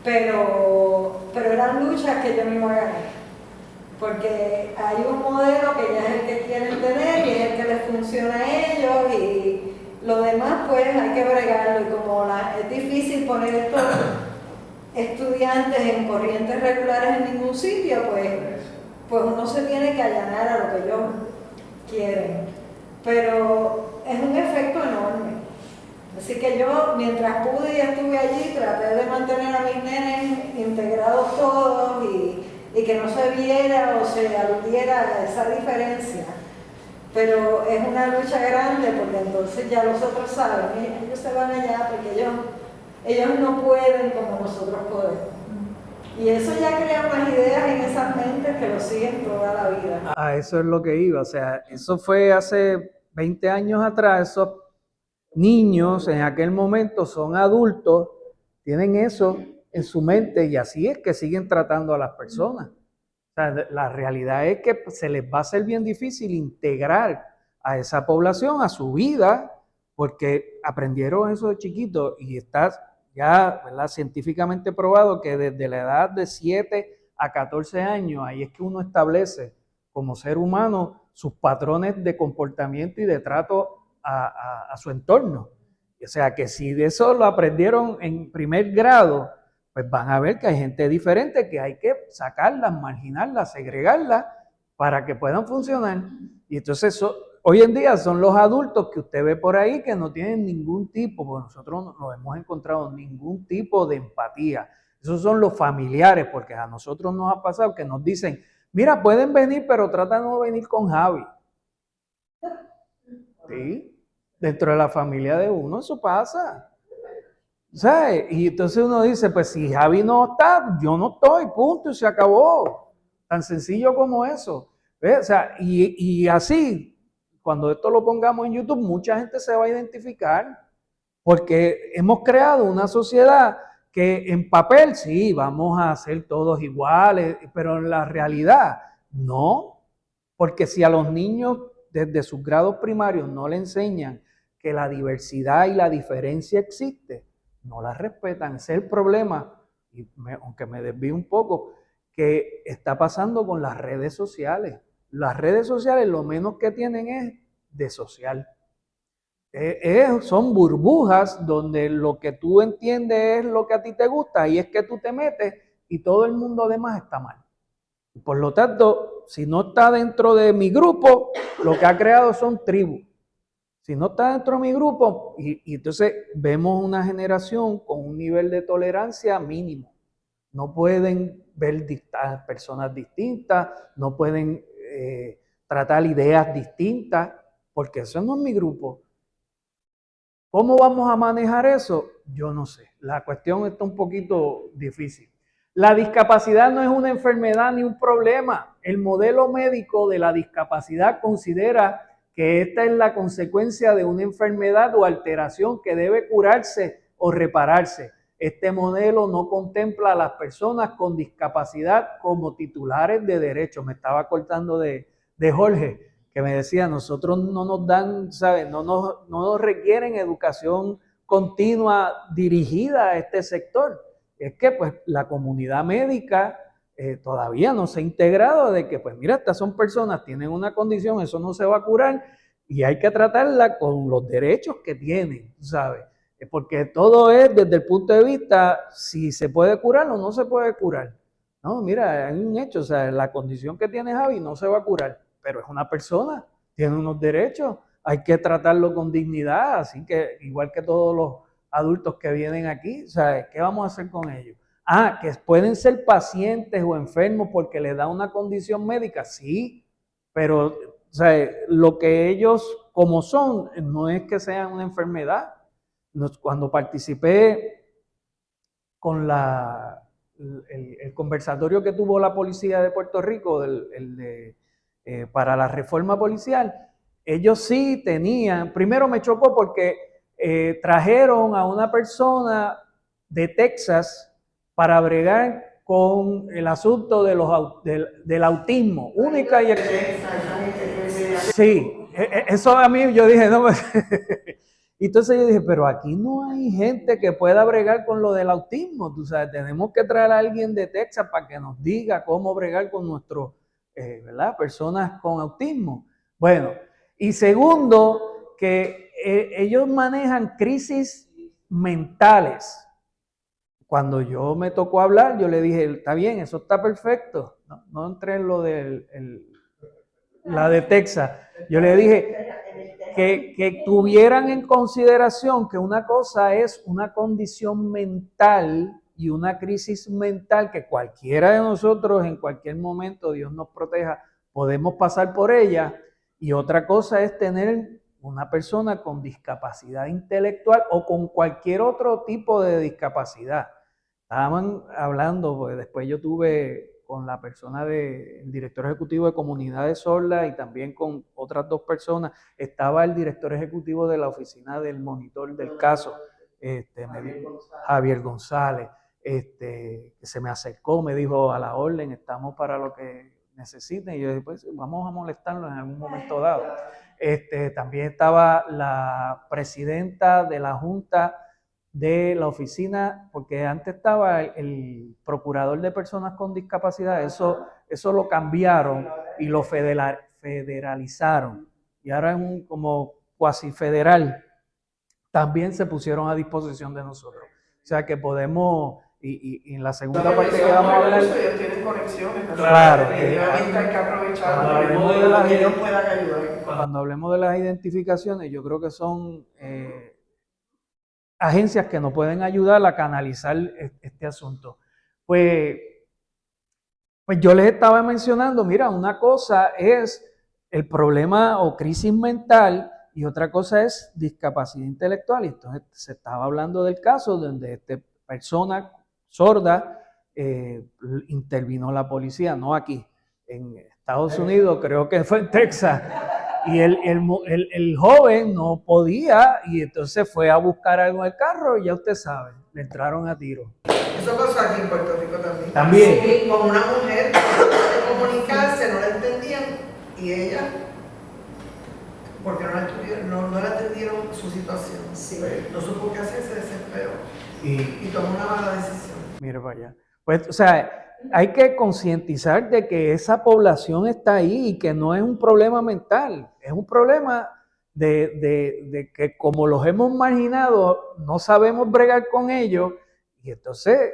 pero eran luchas que yo no iba a ganar. Porque hay un modelo que ya es el que quieren tener y es el que les funciona a ellos y lo demás pues hay que bregarlo. Y como es difícil poner estos estudiantes en corrientes regulares en ningún sitio, pues uno se tiene que allanar a lo que ellos quieren. Pero es un efecto enorme. Así que yo, mientras pude y estuve allí, traté de mantener a mis nenes integrados todos y que no se viera o se aludiera esa diferencia. Pero es una lucha grande porque entonces ya los otros saben, ellos se van allá porque ellos no pueden como nosotros podemos. Y eso ya crea unas ideas en esas mentes que lo siguen toda la vida. A eso es lo que iba, o sea, eso fue hace 20 años atrás, esos niños en aquel momento son adultos, tienen eso en su mente y así es que siguen tratando a las personas. O sea, la realidad es que se les va a ser bien difícil integrar a esa población, a su vida, porque aprendieron eso de chiquitos y está ya, ¿verdad?, científicamente probado que desde la edad de 7 a 14 años, ahí es que uno establece como ser humano sus patrones de comportamiento y de trato a su entorno. O sea, que si de eso lo aprendieron en primer grado, pues van a ver que hay gente diferente que hay que sacarlas, marginarlas, segregarlas para que puedan funcionar. Y entonces hoy en día son los adultos que usted ve por ahí que no tienen ningún tipo, porque nosotros no hemos encontrado ningún tipo de empatía. Esos son los familiares, porque a nosotros nos ha pasado que nos dicen, mira, pueden venir, pero trata de no venir con Javi. ¿Sí? Dentro de la familia de uno eso pasa. ¿Sabes? Y entonces uno dice, pues si Javi no está, yo no estoy, punto, y se acabó. Tan sencillo como eso. ¿Ves? O sea, y así, cuando esto lo pongamos en YouTube, mucha gente se va a identificar, porque hemos creado una sociedad que en papel sí, vamos a ser todos iguales, pero en la realidad no, porque si a los niños desde sus grados primarios no le enseñan que la diversidad y la diferencia existe, no la respetan. Ese es el problema, y aunque me desvíe un poco, que está pasando con las redes sociales. Las redes sociales lo menos que tienen es de social. Son burbujas donde lo que tú entiendes es lo que a ti te gusta y es que tú te metes y todo el mundo además está mal. Por lo tanto, si no está dentro de mi grupo, lo que ha creado son tribus. Si no está dentro de mi grupo, y entonces vemos una generación con un nivel de tolerancia mínimo. No pueden ver personas distintas, no pueden tratar ideas distintas, porque eso no es mi grupo. ¿Cómo vamos a manejar eso? Yo no sé. La cuestión está un poquito difícil. La discapacidad no es una enfermedad ni un problema. El modelo médico de la discapacidad considera que esta es la consecuencia de una enfermedad o alteración que debe curarse o repararse. Este modelo no contempla a las personas con discapacidad como titulares de derechos. Me estaba acordando de Jorge, que me decía, nosotros no nos dan, ¿sabes? No nos requieren educación continua dirigida a este sector. Es que pues la comunidad médica todavía no se ha integrado de que pues mira, estas son personas, tienen una condición, eso no se va a curar y hay que tratarla con los derechos que tienen, ¿sabes? Porque todo es desde el punto de vista si se puede curar o no se puede curar. No, mira, hay un hecho, o sea, la condición que tiene Javi no se va a curar, pero es una persona, tiene unos derechos, hay que tratarlo con dignidad, así que igual que todos los adultos que vienen aquí, ¿sabes? ¿Qué vamos a hacer con ellos? Que pueden ser pacientes o enfermos porque les da una condición médica, sí, pero ¿sabes? Lo que ellos como son no es que sean una enfermedad. Cuando participé con el conversatorio que tuvo la policía de Puerto Rico para la reforma policial, ellos sí tenían, primero me chocó porque trajeron a una persona de Texas para bregar con el asunto del autismo, única y sí, eso a mí yo dije, no, entonces yo dije, pero aquí no hay gente que pueda bregar con lo del autismo, tú sabes, tenemos que traer a alguien de Texas para que nos diga cómo bregar con nuestros, ¿verdad? Personas con autismo. Bueno, y segundo, que ellos manejan crisis mentales. Cuando yo me tocó hablar, yo le dije, está bien, eso está perfecto. No entré en lo de la de Texas. Yo le dije que tuvieran en consideración que una cosa es una condición mental y una crisis mental que cualquiera de nosotros en cualquier momento, Dios nos proteja, podemos pasar por ella. Y otra cosa es tener una persona con discapacidad intelectual o con cualquier otro tipo de discapacidad. Estaban hablando, pues después yo tuve con la persona del director ejecutivo de Comunidades Sordas y también con otras dos personas. Estaba el director ejecutivo de la oficina del monitor del caso, Javier González, que se me acercó, me dijo a la orden, estamos para lo que necesiten. Y yo dije, pues vamos a molestarlo en algún momento dado. También estaba la presidenta de la Junta de la oficina, porque antes estaba el procurador de personas con discapacidad, eso lo cambiaron y lo federalizaron. Y ahora es un como cuasi federal. También se pusieron a disposición de nosotros. O sea que podemos, y en la segunda parte que vamos a hablar... Ellos tienen conexiones. Claro. Hay que aprovechar para que ellos puedan ayudar. Cuando hablemos de las identificaciones, yo creo que son... agencias que nos pueden ayudar a canalizar este asunto. Pues yo les estaba mencionando, mira, una cosa es el problema o crisis mental y otra cosa es discapacidad intelectual. Y entonces se estaba hablando del caso donde esta persona sorda intervino la policía, no aquí, en Estados Unidos, creo que fue en Texas. Y el joven no podía y entonces fue a buscar algo en el carro y ya usted sabe, le entraron a tiro. Eso pasó aquí en Puerto Rico también. También. Sí, con una mujer que no podía comunicarse, no la entendían y ella porque no le atendieron su situación. Sí. No supo qué hacer, se desesperó y tomó una mala decisión. Mira para allá. Pues, o sea, hay que concientizar de que esa población está ahí y que no es un problema mental, es un problema de que como los hemos marginado, no sabemos bregar con ellos. Y entonces,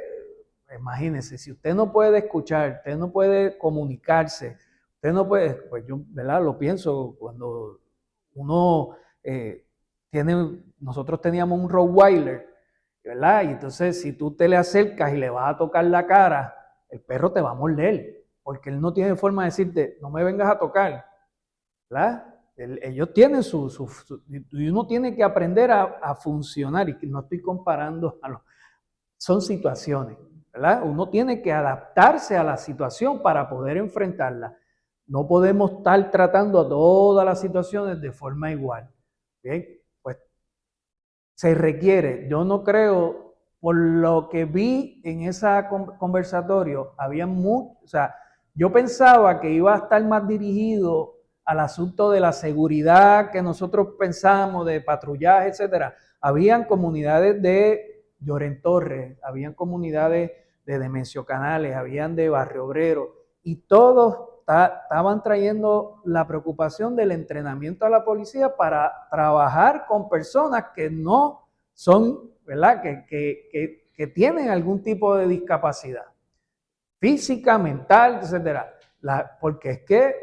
imagínense, si usted no puede escuchar, usted no puede comunicarse, usted no puede, pues yo, ¿verdad? Lo pienso cuando uno nosotros teníamos un Rottweiler, ¿verdad? Y entonces si tú te le acercas y le vas a tocar la cara, el perro te va a morder, porque él no tiene forma de decirte, no me vengas a tocar, ¿verdad? Ellos tienen y uno tiene que aprender a funcionar, y no estoy comparando son situaciones, ¿verdad? Uno tiene que adaptarse a la situación para poder enfrentarla. No podemos estar tratando a todas las situaciones de forma igual. Bien, pues se requiere, yo no creo, por lo que vi en ese conversatorio, o sea, yo pensaba que iba a estar más dirigido al asunto de la seguridad que nosotros pensamos, de patrullaje, etcétera. Habían comunidades de Lloren Torres, habían comunidades de Demencio Canales, habían de Barrio Obrero, y todos estaban trayendo la preocupación del entrenamiento a la policía para trabajar con personas que no son, ¿verdad? Que tienen algún tipo de discapacidad física, mental, etcétera. Porque es que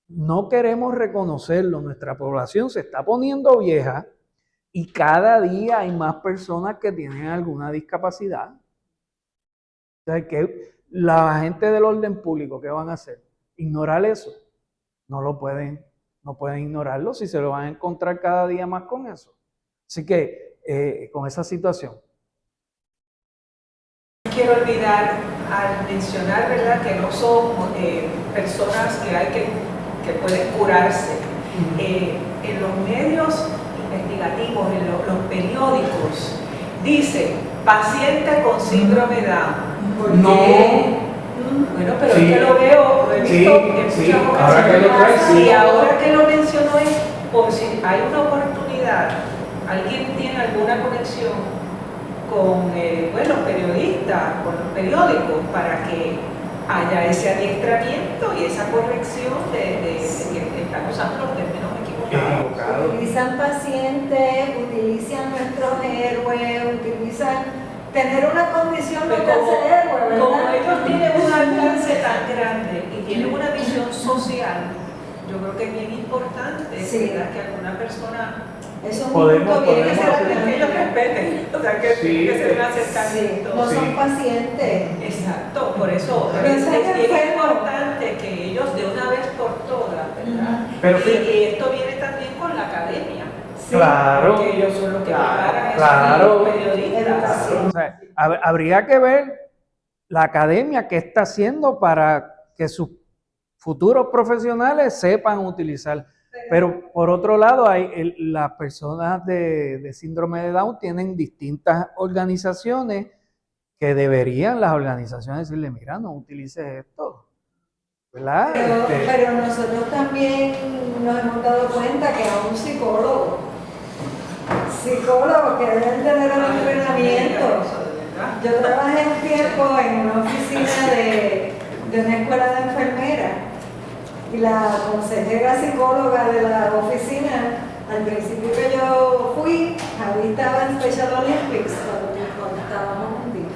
no queremos reconocerlo. Nuestra población se está poniendo vieja y cada día hay más personas que tienen alguna discapacidad. Entonces, que la gente del orden público, ¿qué van a hacer? ¿Ignorar eso? No pueden ignorarlo si se lo van a encontrar cada día más con eso. Así que, con esa situación. No quiero olvidar al mencionar, ¿verdad?, que no son personas que pueden curarse. En los medios investigativos, en los periódicos, dice paciente con síndrome de Down. No. Bueno, pero Sí. es que lo veo, lo he visto en muchas ocasiones. Ahora que lo traes, sí. Y ahora que lo mencionó es por si hay una oportunidad, alguien tiene alguna conexión con los periodistas, con los periódicos, para que haya ese adiestramiento y esa corrección de que están usando los términos equivocados. Utilizan pacientes, utilizan nuestros héroes, utilizan tener una condición no te hace héroe, ¿verdad? Como ellos tienen un alcance tan grande y tienen una visión social, yo creo que es bien importante, Sí. ¿verdad?, que alguna persona Eso es un Podemos- punto bien podemos que importante. ellos respeten, o sea, que Sí, tiene que ser un Sí, acercamiento. no son Sí. pacientes. Exacto, por eso Pero es ¿sabes bien qué? importante que ellos de una vez por todas, ¿verdad? Pero y esto viene también con la academia, Sí. Claro. porque ellos son los que preparan a Claro. esos periodistas. Educación. O sea, habría que ver la academia qué está haciendo para que sus futuros profesionales sepan utilizar. Pero por otro lado, las personas de síndrome de Down tienen distintas organizaciones que deberían las organizaciones decirle, mira, no utilices esto, ¿verdad? Pero nosotros también nos hemos dado cuenta que a un psicólogo que deben tener un entrenamiento. Yo trabajé un tiempo en una oficina de una escuela de enfermeras y la consejera psicóloga de la oficina, al principio que yo fui, Javi estaba en Special Olympics cuando estábamos juntos.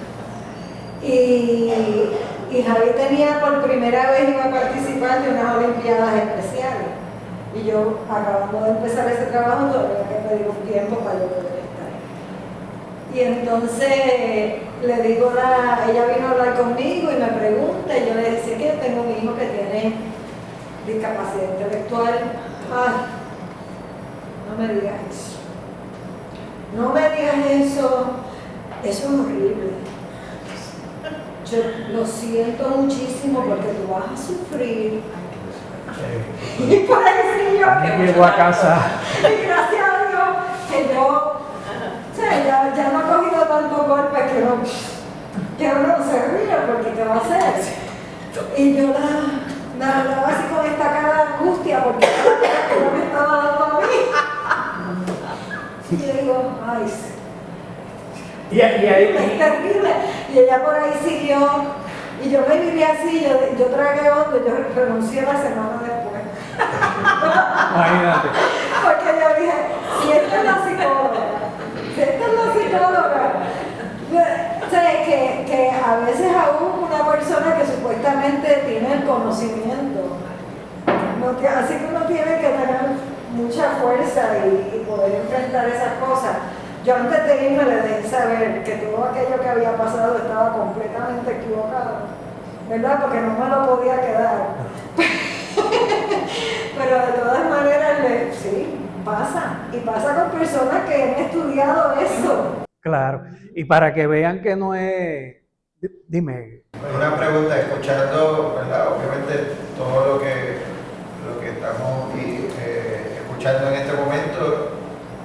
Y Javi tenía por primera vez, iba a participar de unas olimpiadas especiales. Y yo, acabando de empezar ese trabajo, todavía que pedir un tiempo para yo poder estar. Y entonces le digo, ella vino a hablar conmigo y me pregunta, y yo le decía que yo tengo un hijo que tiene discapacidad intelectual. Ay, no me digas eso. No me digas eso. Eso es horrible. Yo lo siento muchísimo porque tú vas a sufrir. Y por ahí sí yo. Llegó a casa. Y gracias a Dios que yo, o sea, ya no he cogido tantos golpes que uno no se ríe porque ¿qué va a hacer? Y yo la hablaba así con esta cara de angustia porque no me estaba dando Es terrible. Y ella por ahí siguió, y yo me viví así, yo tragué hondo, yo renuncié la semana después. Imagínate. Porque yo dije, si esta es la psicóloga, o sea, que a veces aún una persona que supuestamente tiene el conocimiento, así que uno tiene que tener mucha fuerza y poder enfrentar esas cosas. Yo antes de irme le dejé saber que todo aquello que había pasado estaba completamente equivocado, ¿verdad? Porque no me lo podía quedar. Pero de todas maneras, sí, pasa. Y pasa con personas que han estudiado eso. Claro. Y para que vean que no es... Dime. Una pregunta, escuchando, ¿verdad? Obviamente todo lo que estamos escuchando en este momento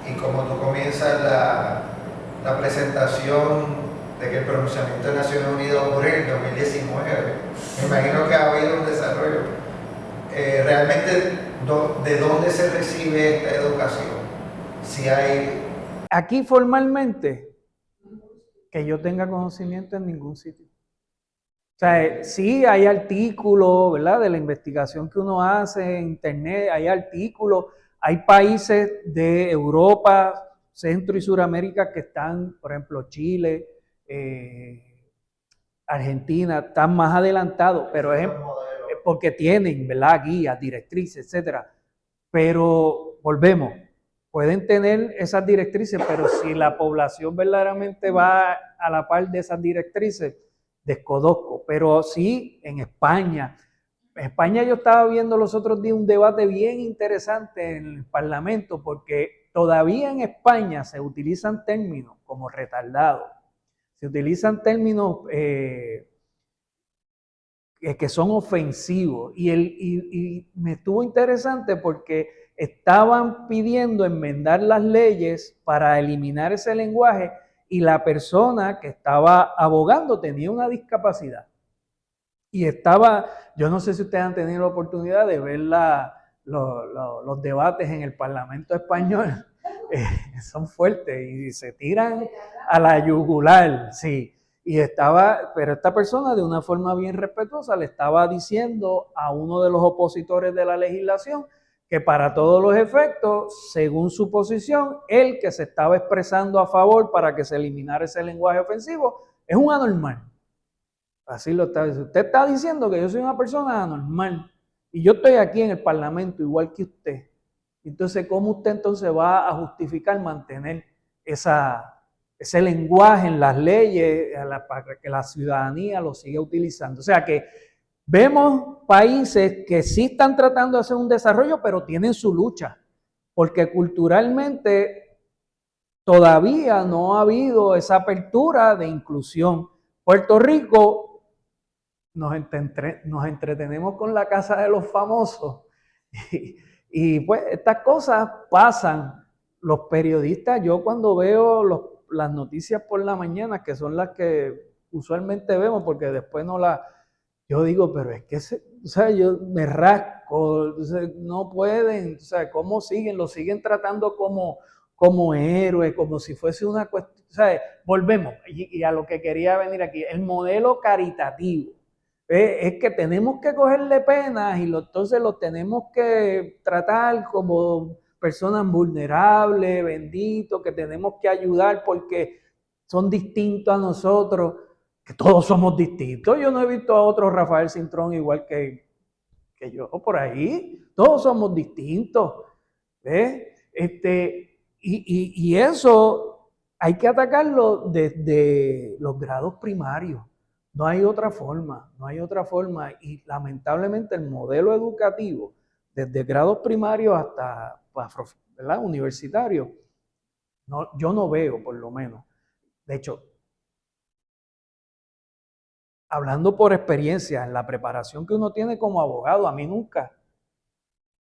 y como tú comienzas la presentación de que el pronunciamiento de Naciones Unidas ocurrió en el 2019, me imagino que ha habido un desarrollo. Realmente, ¿de dónde se recibe esta educación? Si hay... Aquí formalmente, que yo tenga conocimiento en ningún sitio. O sea, sí hay artículos, ¿verdad? De la investigación que uno hace en internet, hay artículos, hay países de Europa, Centro y Suramérica que están, por ejemplo, Chile, Argentina, están más adelantados, pero es porque tienen, ¿verdad? Guías, directrices, etcétera. Pero volvemos, pueden tener esas directrices, pero si la población verdaderamente va a la par de esas directrices, desconozco. Pero sí, en España yo estaba viendo los otros días un debate bien interesante en el Parlamento, porque todavía en España se utilizan términos como retardado, se utilizan términos que son ofensivos, y me estuvo interesante porque estaban pidiendo enmendar las leyes para eliminar ese lenguaje, y la persona que estaba abogando tenía una discapacidad. Y yo no sé si ustedes han tenido la oportunidad de ver los debates en el Parlamento español, son fuertes y se tiran a la yugular, sí. Pero esta persona de una forma bien respetuosa le estaba diciendo a uno de los opositores de la legislación que para todos los efectos, según su posición, él que se estaba expresando a favor para que se eliminara ese lenguaje ofensivo, es un anormal. Así lo está diciendo. Usted está diciendo que yo soy una persona anormal y yo estoy aquí en el Parlamento igual que usted. Entonces, ¿cómo usted entonces va a justificar mantener ese lenguaje en las leyes para que la ciudadanía lo siga utilizando? O sea que vemos países que sí están tratando de hacer un desarrollo, pero tienen su lucha, porque culturalmente todavía no ha habido esa apertura de inclusión. Puerto Rico, nos entretenemos con la casa de los famosos y pues estas cosas pasan. Los periodistas, yo cuando veo las noticias por la mañana, que son las que usualmente vemos, porque después yo digo, pero es que, o sea, yo me rasco, no pueden, o sea, ¿cómo siguen? Lo siguen tratando como héroe, como si fuese una cuestión, o sea, volvemos, y a lo que quería venir aquí, el modelo caritativo, es que tenemos que cogerle penas y entonces los tenemos que tratar como personas vulnerables, benditos, que tenemos que ayudar porque son distintos a nosotros, que todos somos distintos. Yo no he visto a otro Rafael Cintrón igual que yo por ahí, todos somos distintos. Y eso hay que atacarlo desde los grados primarios. No hay otra forma. Y lamentablemente el modelo educativo, desde grados primarios hasta, ¿verdad?, universitarios, yo no veo, por lo menos. De hecho, hablando por experiencia, en la preparación que uno tiene como abogado, a mí nunca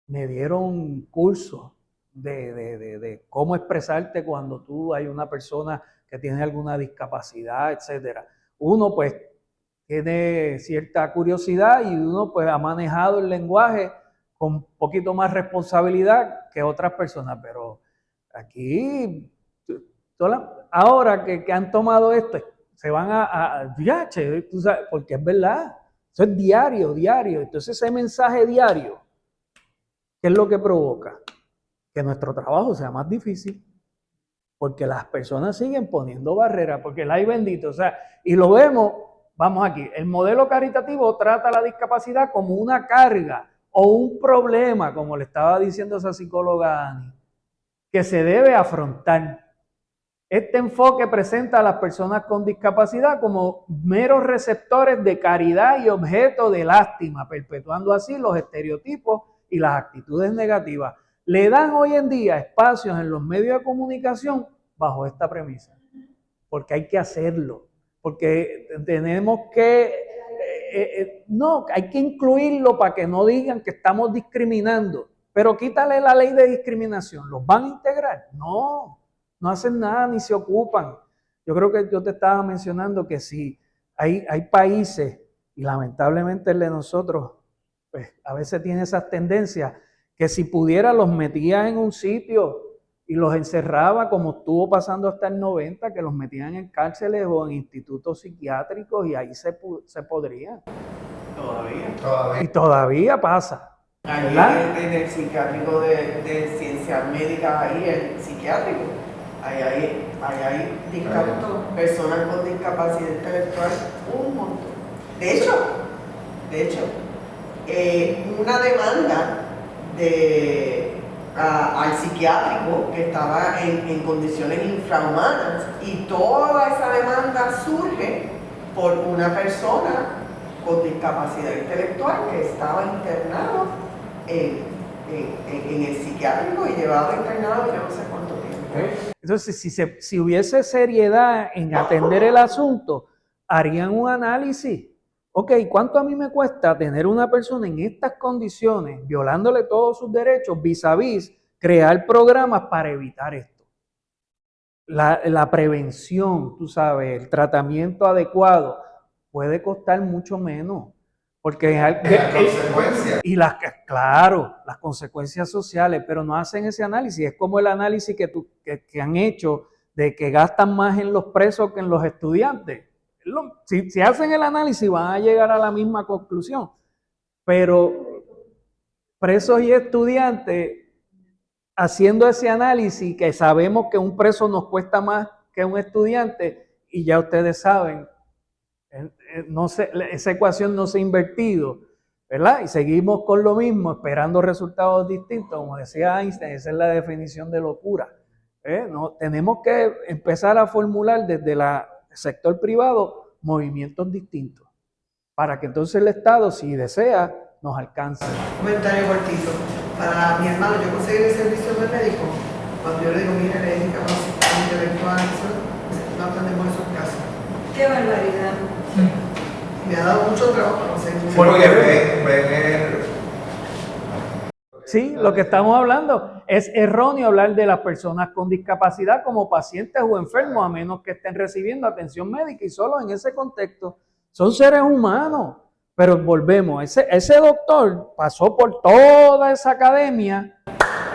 me dieron curso de cómo expresarte cuando tú hay una persona que tiene alguna discapacidad, etcétera. Uno pues tiene cierta curiosidad y uno pues ha manejado el lenguaje con un poquito más responsabilidad que otras personas, pero aquí Ahora que han tomado esto, se van ya, che, tú sabes, porque es verdad, eso es diario. Entonces ese mensaje diario, ¿qué es lo que provoca? Que nuestro trabajo sea más difícil, porque las personas siguen poniendo barreras, porque el ay bendito, o sea, y lo vemos, vamos aquí, el modelo caritativo trata la discapacidad como una carga o un problema, como le estaba diciendo esa psicóloga Ani, que se debe afrontar. Este enfoque presenta a las personas con discapacidad como meros receptores de caridad y objeto de lástima, perpetuando así los estereotipos y las actitudes negativas. Le dan hoy en día espacios en los medios de comunicación bajo esta premisa, porque hay que hacerlo, porque tenemos que, no, hay que incluirlo para que no digan que estamos discriminando, pero quítale la ley de discriminación, ¿los van a integrar? No hacen nada ni se ocupan. Yo creo que yo te estaba mencionando que si hay países, y lamentablemente el de nosotros, pues a veces tiene esas tendencias, que si pudiera los metía en un sitio y los encerraba como estuvo pasando hasta el 90, que los metían en cárceles o en institutos psiquiátricos y ahí se podría. Todavía. Y todavía pasa. ¿Verdad? Ahí en el psiquiátrico de ciencias médicas, ahí el psiquiátrico, ahí hay personas con discapacidad intelectual, un montón. De hecho, una demanda al psiquiátrico que estaba en condiciones infrahumanas, y toda esa demanda surge por una persona con discapacidad intelectual que estaba internado en el psiquiátrico y llevado internado yo no sé cuánto tiempo. Entonces, si hubiese seriedad en atender el asunto, harían un análisis. Ok, ¿cuánto a mí me cuesta tener una persona en estas condiciones, violándole todos sus derechos, vis a vis, crear programas para evitar esto? La prevención, tú sabes, el tratamiento adecuado puede costar mucho menos. Porque las consecuencias. Y claro, las consecuencias sociales, pero no hacen ese análisis. Es como el análisis que han hecho de que gastan más en los presos que en los estudiantes. Si hacen el análisis van a llegar a la misma conclusión. Pero presos y estudiantes, haciendo ese análisis, que sabemos que un preso nos cuesta más que un estudiante, y ya ustedes saben, esa ecuación no se ha invertido, ¿verdad? Y seguimos con lo mismo, esperando resultados distintos. Como decía Einstein, esa es la definición de locura. No, tenemos que empezar a formular desde el sector privado movimientos distintos, para que entonces el Estado, si desea, nos alcance. Comentario cortito. Para mi hermano, yo conseguí el servicio de médico. Cuando yo le digo, mire, le dedica capacidad intelectual, no atendemos esos casos. ¡Qué barbaridad! Me ha dado mucho trabajo conseguir. Sí, lo que estamos hablando es erróneo hablar de las personas con discapacidad como pacientes o enfermos, a menos que estén recibiendo atención médica, y solo en ese contexto. Son seres humanos, pero volvemos, ese doctor pasó por toda esa academia.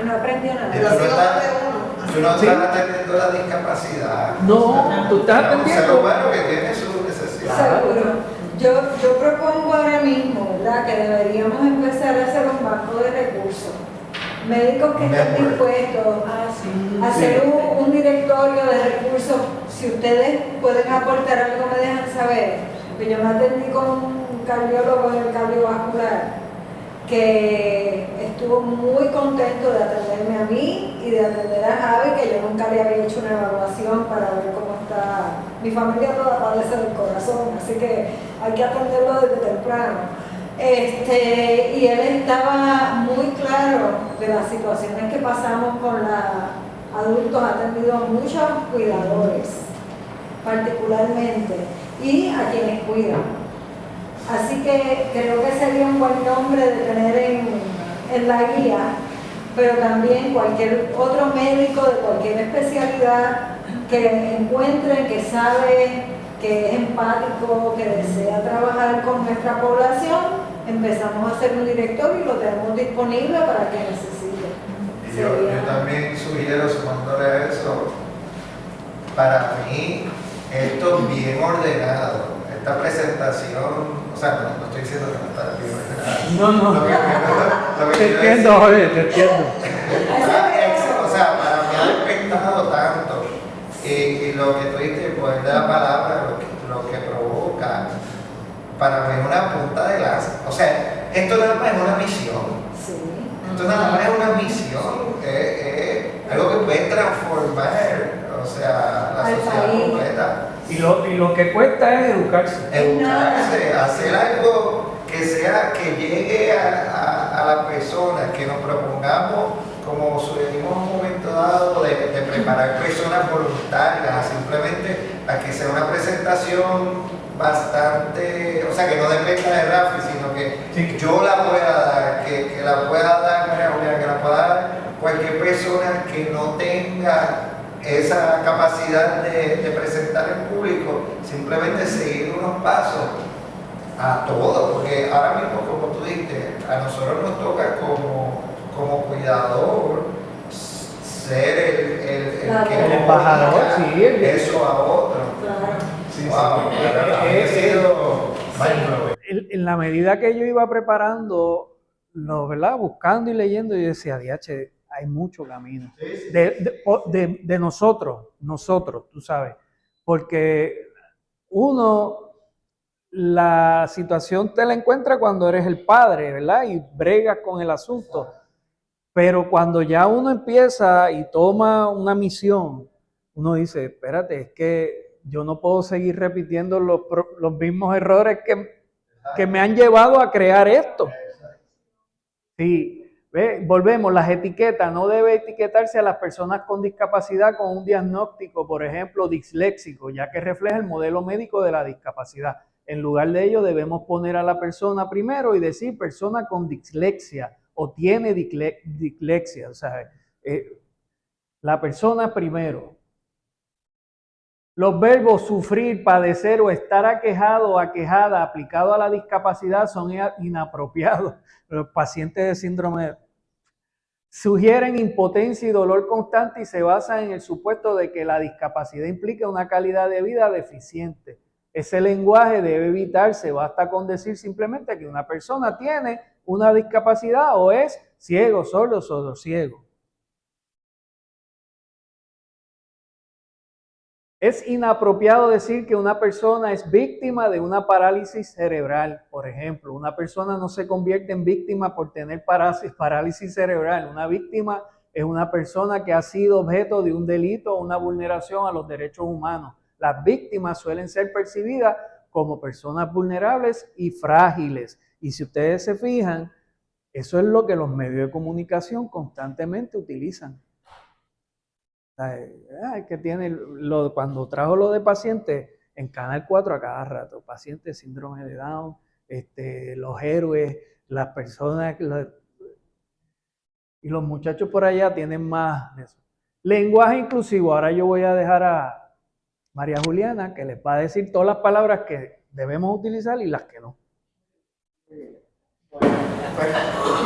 Y no aprendió nada. Tú no estás atendiendo la discapacidad. No, tú estás atendiendo. Es un ser humano que tiene sus necesidades. Seguro. Yo propongo ahora mismo, ¿verdad?, que deberíamos empezar a hacer un banco de recursos. Médicos que estén dispuestos a hacer un directorio de recursos. Si ustedes pueden aportar algo, me dejan saber. Yo me atendí con un cardiólogo en el cardiovascular que estuvo muy contento de atenderme a mí y de atender a Javi, que yo nunca le había hecho una evaluación para ver cómo está. Mi familia toda padece del corazón, así que hay que atenderlo desde temprano. Y él estaba muy claro de las situaciones que pasamos con los adultos, ha atendido a muchos cuidadores, particularmente, y a quienes cuidan. Así que creo que sería un buen nombre de tener en la guía, pero también cualquier otro médico de cualquier especialidad que encuentre, que sabe, que es empático, que desea trabajar con nuestra población, empezamos a hacer un directorio y lo tenemos disponible para que necesite. Yo también sugiero, sumándole a eso, para mí esto bien ordenado, esta presentación, o sea, no estoy diciendo que no está bien ordenada. No. Lo que Te quiero entiendo, decir- Jorge, te entiendo. O sea, para mí ha respetado tanto y lo que tú dices, pues de la palabra, lo que provoca, para mí es una punta de lanza. O sea, esto nada más es una misión. Sí. Esto nada más es una misión, es algo que puede transformar, o sea, la Al sociedad país. completa. Y lo que cuesta es educarse. Educarse, hacer algo que llegue a las personas, que nos propongamos, como sugerimos en un momento dado, de preparar personas voluntarias, simplemente a que sea una presentación bastante, o sea, que no dependa de Rafi, sino que Sí. yo la pueda dar, que la pueda dar María Juliana, que la pueda dar cualquier persona que no tenga esa capacidad de presentar en público, simplemente seguir unos pasos a todo, porque ahora mismo, como tú dijiste, a nosotros nos toca como cuidador ser el que El embajador, sí, eso a otro. Claro. Sí, Wow, sí. la verdad, ha sido mind-blowing. En la medida que yo iba preparando, ¿verdad? Buscando y leyendo, yo decía, diache, hay mucho camino. De nosotros, tú sabes. Porque uno, la situación te la encuentra cuando eres el padre, ¿verdad? Y bregas con el asunto. Pero cuando ya uno empieza y toma una misión, uno dice, espérate, es que yo no puedo seguir repitiendo los mismos errores que me han llevado a crear esto. Sí, volvemos, las etiquetas, no debe etiquetarse a las personas con discapacidad con un diagnóstico, por ejemplo, disléxico, ya que refleja el modelo médico de la discapacidad. En lugar de ello, debemos poner a la persona primero y decir persona con dislexia o tiene dislexia, o sea, la persona primero. Los verbos sufrir, padecer o estar aquejado o aquejada aplicado a la discapacidad son inapropiados. Los pacientes de síndrome sugieren impotencia y dolor constante y se basan en el supuesto de que la discapacidad implica una calidad de vida deficiente. Ese lenguaje debe evitarse, basta con decir simplemente que una persona tiene una discapacidad o es ciego, sordo, ciego. Es inapropiado decir que una persona es víctima de una parálisis cerebral. Por ejemplo, una persona no se convierte en víctima por tener parálisis cerebral. Una víctima es una persona que ha sido objeto de un delito o una vulneración a los derechos humanos. Las víctimas suelen ser percibidas como personas vulnerables y frágiles. Y si ustedes se fijan, eso es lo que los medios de comunicación constantemente utilizan. Que tiene cuando trajo lo de pacientes en Canal 4 a cada rato, pacientes de síndrome de Down, los héroes, las personas, y los muchachos por allá tienen más de eso. Lenguaje inclusivo, ahora yo voy a dejar a María Juliana que les va a decir todas las palabras que debemos utilizar y las que no.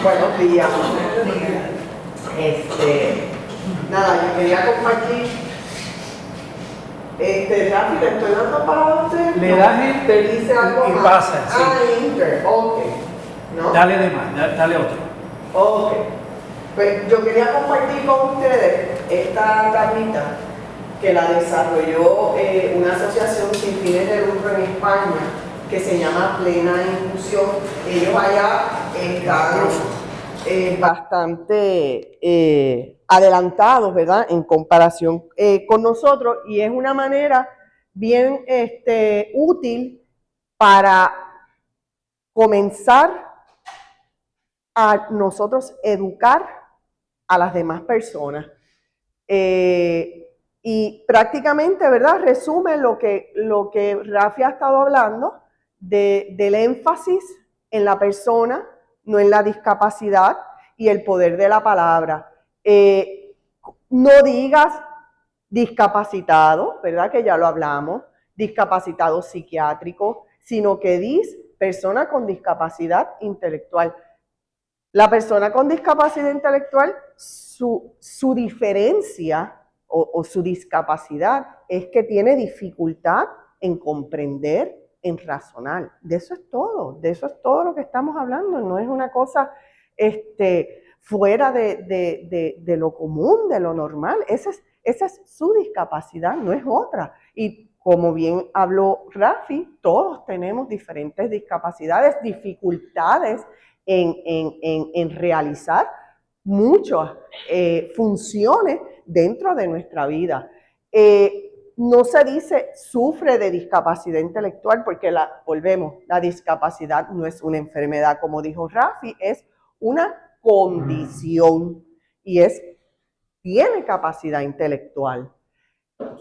Buenos días. Nada, yo quería compartir. Rafi, ¿le estoy dando palabra a usted? Le das enter Dice algo y más. pasa, sí. Enter, ok. ¿No? Dale de más, dale otro. Ok. Pues yo quería compartir con ustedes esta tablita que la desarrolló una asociación sin fines de lucro en España que se llama Plena Inclusión. Ellos allá están bastante adelantados, ¿verdad? En comparación con nosotros, y es una manera bien útil para comenzar a nosotros educar a las demás personas. Y prácticamente, ¿verdad? Resume lo que Rafi ha estado hablando del énfasis en la persona, no en la discapacidad, y el poder de la palabra. No digas discapacitado, ¿verdad? Que ya lo hablamos, discapacitado psiquiátrico, sino que dices persona con discapacidad intelectual. La persona con discapacidad intelectual, su diferencia o su discapacidad es que tiene dificultad en comprender, en razonar. De eso es todo lo que estamos hablando, no es una cosa fuera de lo común, de lo normal. Esa es su discapacidad, no es otra. Y como bien habló Rafi, todos tenemos diferentes discapacidades, dificultades en realizar muchas funciones dentro de nuestra vida. No se dice sufre de discapacidad intelectual porque volvemos, la discapacidad no es una enfermedad, como dijo Rafi, es una condición y tiene capacidad intelectual.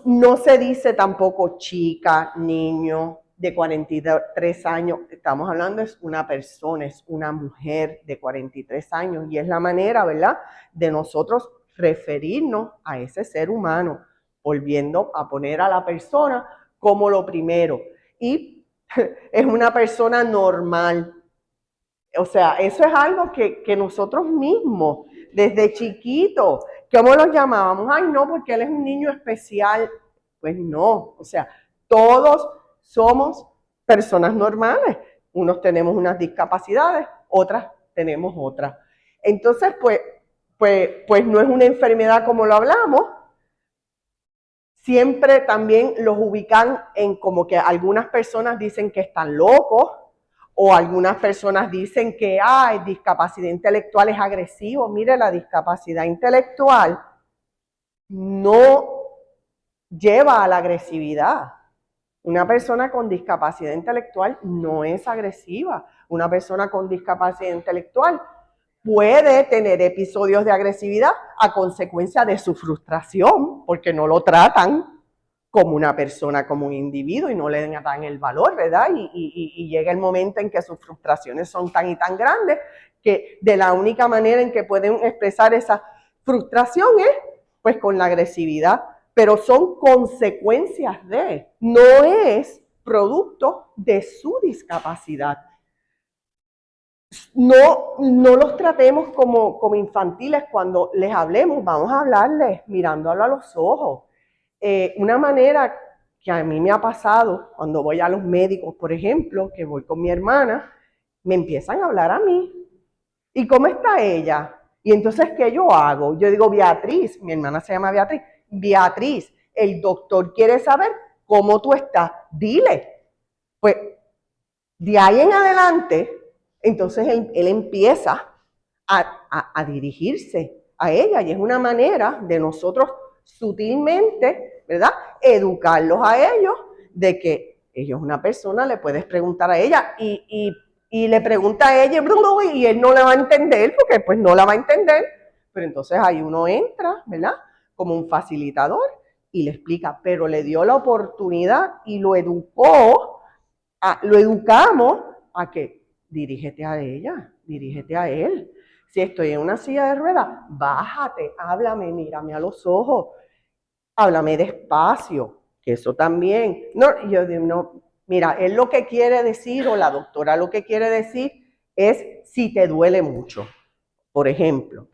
No se dice tampoco chica, niño de 43 años, estamos hablando es una persona, es una mujer de 43 años y es la manera, ¿verdad?, de nosotros referirnos a ese ser humano, volviendo a poner a la persona como lo primero. Y es una persona normal. O sea, eso es algo que nosotros mismos, desde chiquitos, ¿cómo los llamábamos? Ay, no, porque él es un niño especial. Pues no, o sea, todos somos personas normales. Unos tenemos unas discapacidades, otras tenemos otras. Entonces, pues no es una enfermedad como lo hablamos. Siempre también los ubican en como que algunas personas dicen que están locos, o algunas personas dicen que discapacidad intelectual es agresivo. Mire, la discapacidad intelectual no lleva a la agresividad. Una persona con discapacidad intelectual no es agresiva. Una persona con discapacidad intelectual puede tener episodios de agresividad a consecuencia de su frustración, porque no lo tratan como una persona, como un individuo, y no le dan el valor, ¿verdad? Y llega el momento en que sus frustraciones son tan y tan grandes que de la única manera en que pueden expresar esa frustración es pues con la agresividad, pero son consecuencias no es producto de su discapacidad. No los tratemos como infantiles cuando les hablemos, vamos a hablarles mirándolo a los ojos. Una manera que a mí me ha pasado cuando voy a los médicos, por ejemplo, que voy con mi hermana, me empiezan a hablar a mí. ¿Y cómo está ella? Y entonces, ¿qué yo hago? Yo digo, Beatriz, mi hermana se llama Beatriz, Beatriz, el doctor quiere saber cómo tú estás, dile. Pues, de ahí en adelante, entonces él empieza a dirigirse a ella y es una manera de nosotros sutilmente, ¿verdad?, educarlos a ellos de que ella es una persona, le puedes preguntar a ella y le pregunta a ella y él no la va a entender porque pues no la va a entender, pero entonces ahí uno entra, ¿verdad?, como un facilitador y le explica, pero le dio la oportunidad y lo educamos a que dirígete a ella, dirígete a él. Si estoy en una silla de ruedas, bájate, háblame, mírame a los ojos, háblame despacio, que eso también. No, yo digo, no, mira, él lo que quiere decir, o la doctora lo que quiere decir, es si te duele mucho. Por ejemplo,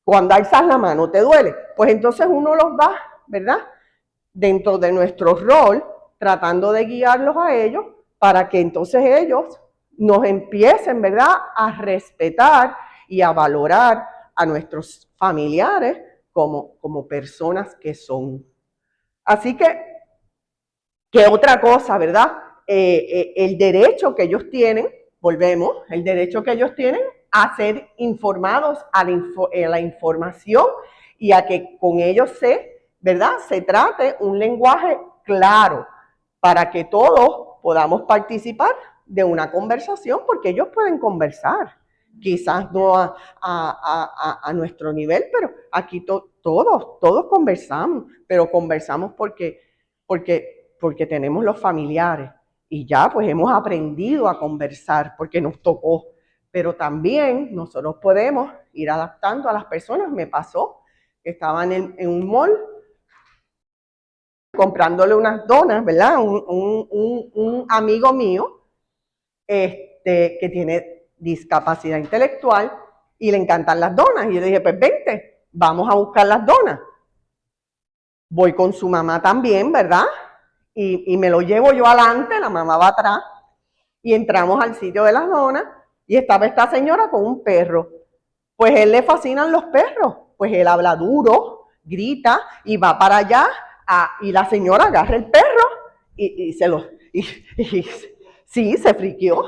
cuando alzas la mano, ¿te duele? Pues entonces uno los va, ¿verdad?, dentro de nuestro rol, tratando de guiarlos a ellos, para que entonces ellos nos empiecen, ¿verdad?, a respetar y a valorar a nuestros familiares como personas que son. Así que otra cosa, ¿verdad? El derecho que ellos tienen, volvemos, el derecho que ellos tienen a ser informados a la información y a que con ellos ¿verdad?, se trate un lenguaje claro para que todos podamos participar de una conversación, porque ellos pueden conversar, quizás no a nuestro nivel, pero aquí todos conversamos, pero conversamos porque tenemos los familiares y ya pues hemos aprendido a conversar porque nos tocó, pero también nosotros podemos ir adaptando a las personas. Me pasó que estaban en un mall comprándole unas donas, ¿verdad? Un amigo mío que tiene discapacidad intelectual y le encantan las donas. Y yo dije, pues vente, vamos a buscar las donas. voy con su mamá también, ¿verdad? Y me lo llevo yo adelante, la mamá va atrás, y entramos al sitio de las donas, y estaba esta señora con un perro. Pues él le fascinan los perros, pues él habla duro, grita, y va para allá, y la señora agarra el perro, y sí, se friqueó.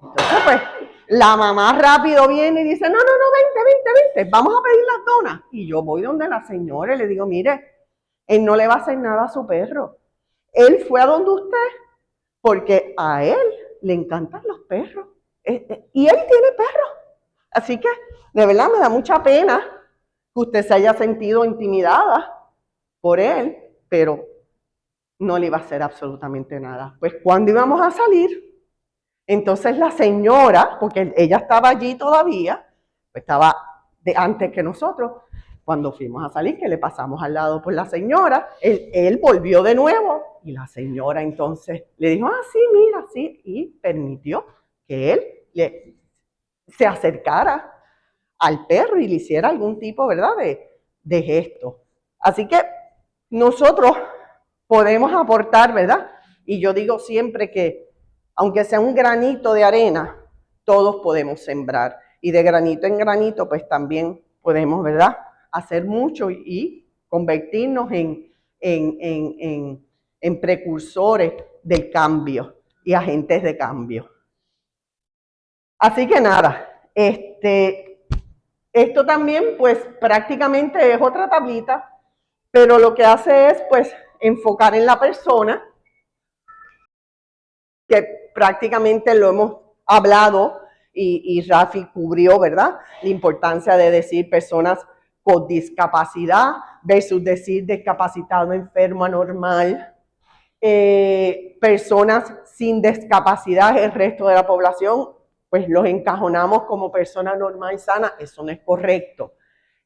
Entonces, pues, la mamá rápido viene y dice, no, vente, vamos a pedir las donas. Y yo voy donde la señora y le digo, mire, él no le va a hacer nada a su perro. Él fue a donde usted porque a él le encantan los perros. Y él tiene perros. Así que, de verdad, me da mucha pena que usted se haya sentido intimidada por él, pero no le iba a hacer absolutamente nada. Pues cuando íbamos a salir, entonces la señora, porque ella estaba allí todavía, pues estaba antes que nosotros, cuando fuimos a salir, que le pasamos al lado por la señora, él volvió de nuevo y la señora entonces le dijo, sí, mira, sí, y permitió que él se acercara al perro y le hiciera algún tipo, ¿verdad?, de gesto. Así que nosotros podemos aportar, ¿verdad? Y yo digo siempre que, aunque sea un granito de arena, todos podemos sembrar. Y de granito en granito, pues también podemos, ¿verdad?, hacer mucho y convertirnos en precursores del cambio y agentes de cambio. Así que nada, esto también, pues prácticamente es otra tablita, pero lo que hace es, pues, enfocar en la persona, que prácticamente lo hemos hablado y Rafi cubrió, ¿verdad?, la importancia de decir personas con discapacidad versus decir discapacitado, enfermo, anormal. Personas sin discapacidad, el resto de la población, pues los encajonamos como persona normal y sana. Eso no es correcto.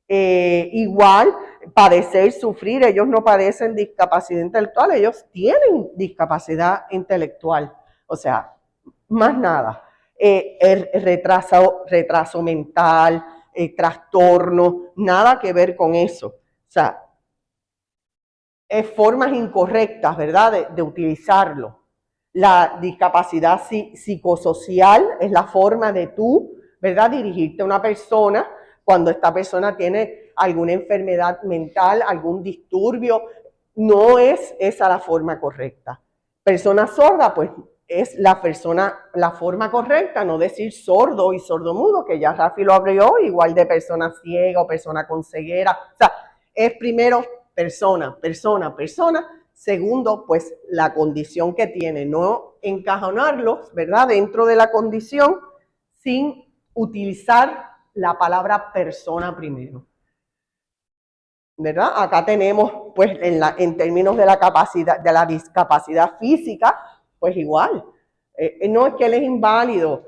Igual, padecer, sufrir, ellos no padecen discapacidad intelectual, ellos tienen discapacidad intelectual. O sea, más nada. El retraso mental, trastorno, nada que ver con eso. O sea, formas incorrectas, ¿verdad?, de utilizarlo. La discapacidad psicosocial es la forma de tú, ¿verdad?, dirigirte a una persona cuando esta persona tiene alguna enfermedad mental, algún disturbio. No es esa la forma correcta. Persona sorda, pues es la forma correcta, no decir sordo y sordomudo, que ya Rafi lo abrió, igual de persona ciega o persona con ceguera. O sea, es primero persona. Segundo, pues la condición que tiene, no encajonarlos, ¿verdad?, dentro de la condición sin utilizar la palabra persona primero. ¿Verdad? Acá tenemos, pues, en términos de la capacidad, de la discapacidad física, pues igual. No es que él es inválido,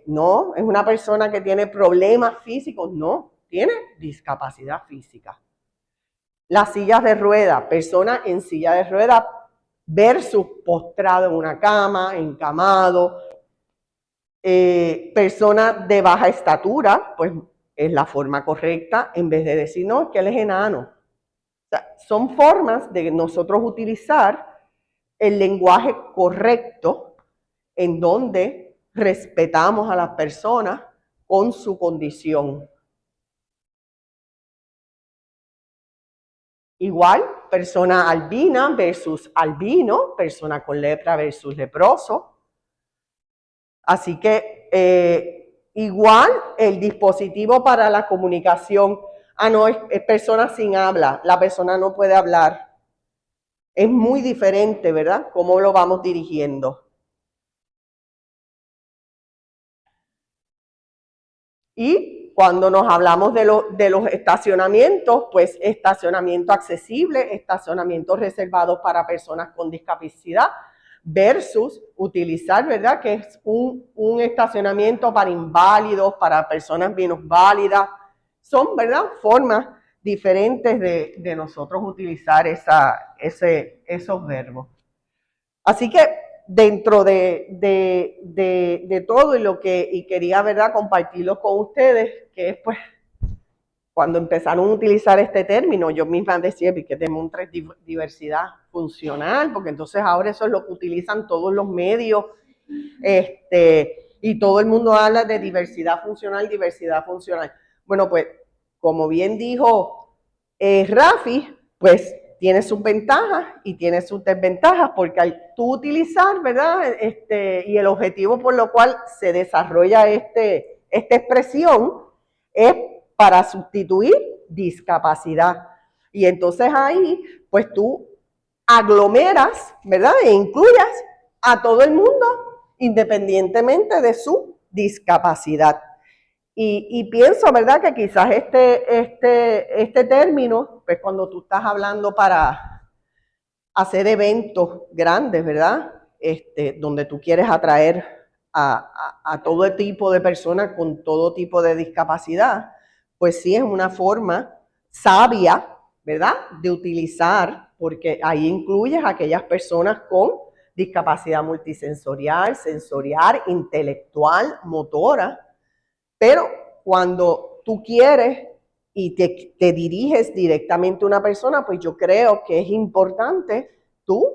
no, es una persona que tiene problemas físicos, no, tiene discapacidad física. Las sillas de ruedas, persona en silla de ruedas versus postrado en una cama, encamado. Persona de baja estatura, pues es la forma correcta, en vez de decir, no, es que él es enano. O sea, son formas de nosotros utilizar el lenguaje correcto en donde respetamos a las personas con su condición. Igual, persona albina versus albino, persona con lepra versus leproso. Así que igual el dispositivo para la comunicación, no, es persona sin habla, la persona no puede hablar. Es muy diferente, ¿verdad?, cómo lo vamos dirigiendo. Y cuando nos hablamos de los estacionamientos, pues estacionamiento accesible, estacionamiento reservado para personas con discapacidad, versus utilizar, ¿verdad?, que es un estacionamiento para inválidos, para personas minusválidas. Son, ¿verdad?, formas diferentes de nosotros utilizar esos verbos. Así que dentro de todo y quería, ¿verdad?, compartirlo con ustedes, que es, pues, cuando empezaron a utilizar este término, yo misma decía que demuestra diversidad funcional, porque entonces ahora eso es lo que utilizan todos los medios, y todo el mundo habla de diversidad funcional, diversidad funcional. Bueno, pues, como bien dijo Rafi, pues tiene sus ventajas y tiene sus desventajas, porque al tú utilizar, ¿verdad? Y el objetivo por lo cual se desarrolla esta expresión es para sustituir discapacidad. Y entonces ahí, pues tú aglomeras, ¿verdad? E incluyas a todo el mundo independientemente de su discapacidad. Y pienso, ¿verdad?, que quizás este término, pues cuando tú estás hablando para hacer eventos grandes, ¿verdad?, donde tú quieres atraer a todo tipo de personas con todo tipo de discapacidad, pues sí es una forma sabia, ¿verdad?, de utilizar, porque ahí incluyes a aquellas personas con discapacidad multisensorial, sensorial, intelectual, motora. Pero cuando tú quieres y te diriges directamente a una persona, pues yo creo que es importante tú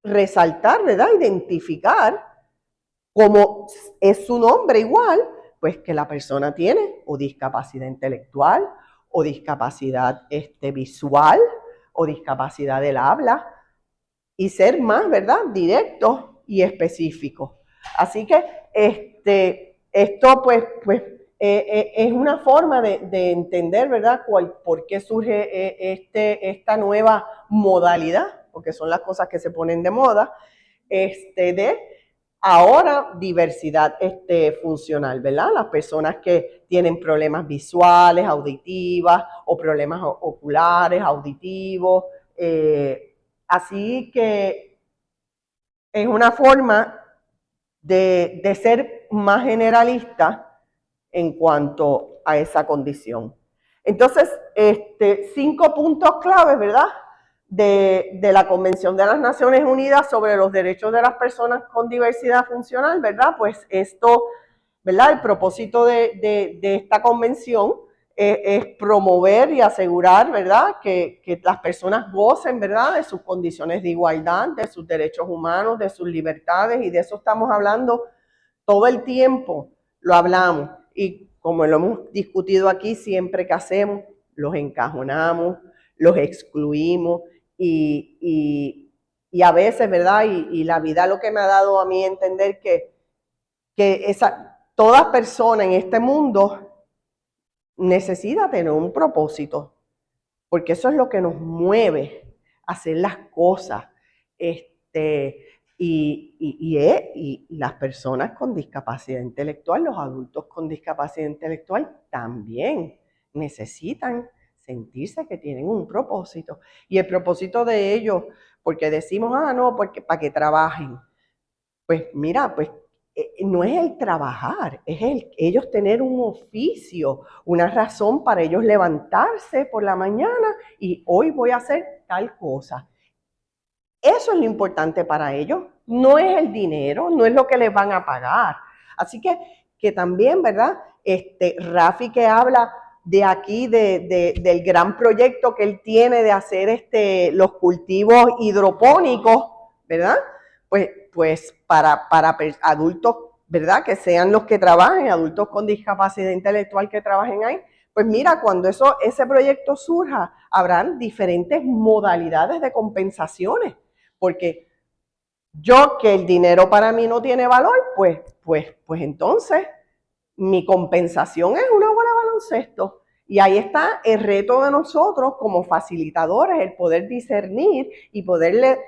resaltar, ¿verdad? Identificar, como es su nombre igual, pues que la persona tiene o discapacidad intelectual, o discapacidad visual, o discapacidad del habla, y ser más, ¿verdad?, directo y específico. Así que esto pues es una forma de entender, ¿verdad?, por qué surge esta nueva modalidad, porque son las cosas que se ponen de moda, de ahora diversidad funcional, ¿verdad? Las personas que tienen problemas visuales, auditivas, o problemas oculares, auditivos, así que es una forma de ser más generalista en cuanto a esa condición. Entonces, 5 puntos claves, ¿verdad?, de la Convención de las Naciones Unidas sobre los derechos de las personas con diversidad funcional, ¿verdad? Pues esto, ¿verdad?, el propósito de esta convención es promover y asegurar, ¿verdad?, que las personas gocen, ¿verdad?, de sus condiciones de igualdad, de sus derechos humanos, de sus libertades, y de eso estamos hablando todo el tiempo, lo hablamos. Y como lo hemos discutido aquí, siempre que hacemos, los encajonamos, los excluimos, y a veces, ¿verdad?, y la vida lo que me ha dado a mí entender que toda persona en este mundo necesita tener un propósito, porque eso es lo que nos mueve a hacer las cosas. Y las personas con discapacidad intelectual, los adultos con discapacidad intelectual también necesitan sentirse que tienen un propósito. Y el propósito de ellos, porque decimos, no, porque para que trabajen. Pues mira, pues no es el trabajar, es ellos tener un oficio, una razón para ellos levantarse por la mañana y hoy voy a hacer tal cosa. Eso es lo importante para ellos, no es el dinero, no es lo que les van a pagar. Así que también, ¿verdad? Rafi, que habla de aquí, del gran proyecto que él tiene de hacer los cultivos hidropónicos, ¿verdad? Pues para adultos, ¿verdad?, que sean los que trabajen, adultos con discapacidad intelectual que trabajen ahí. Pues mira, cuando ese proyecto surja, habrán diferentes modalidades de compensaciones, porque yo, que el dinero para mí no tiene valor, pues entonces mi compensación es una bola de baloncesto. Y ahí está el reto de nosotros como facilitadores, el poder discernir y poderle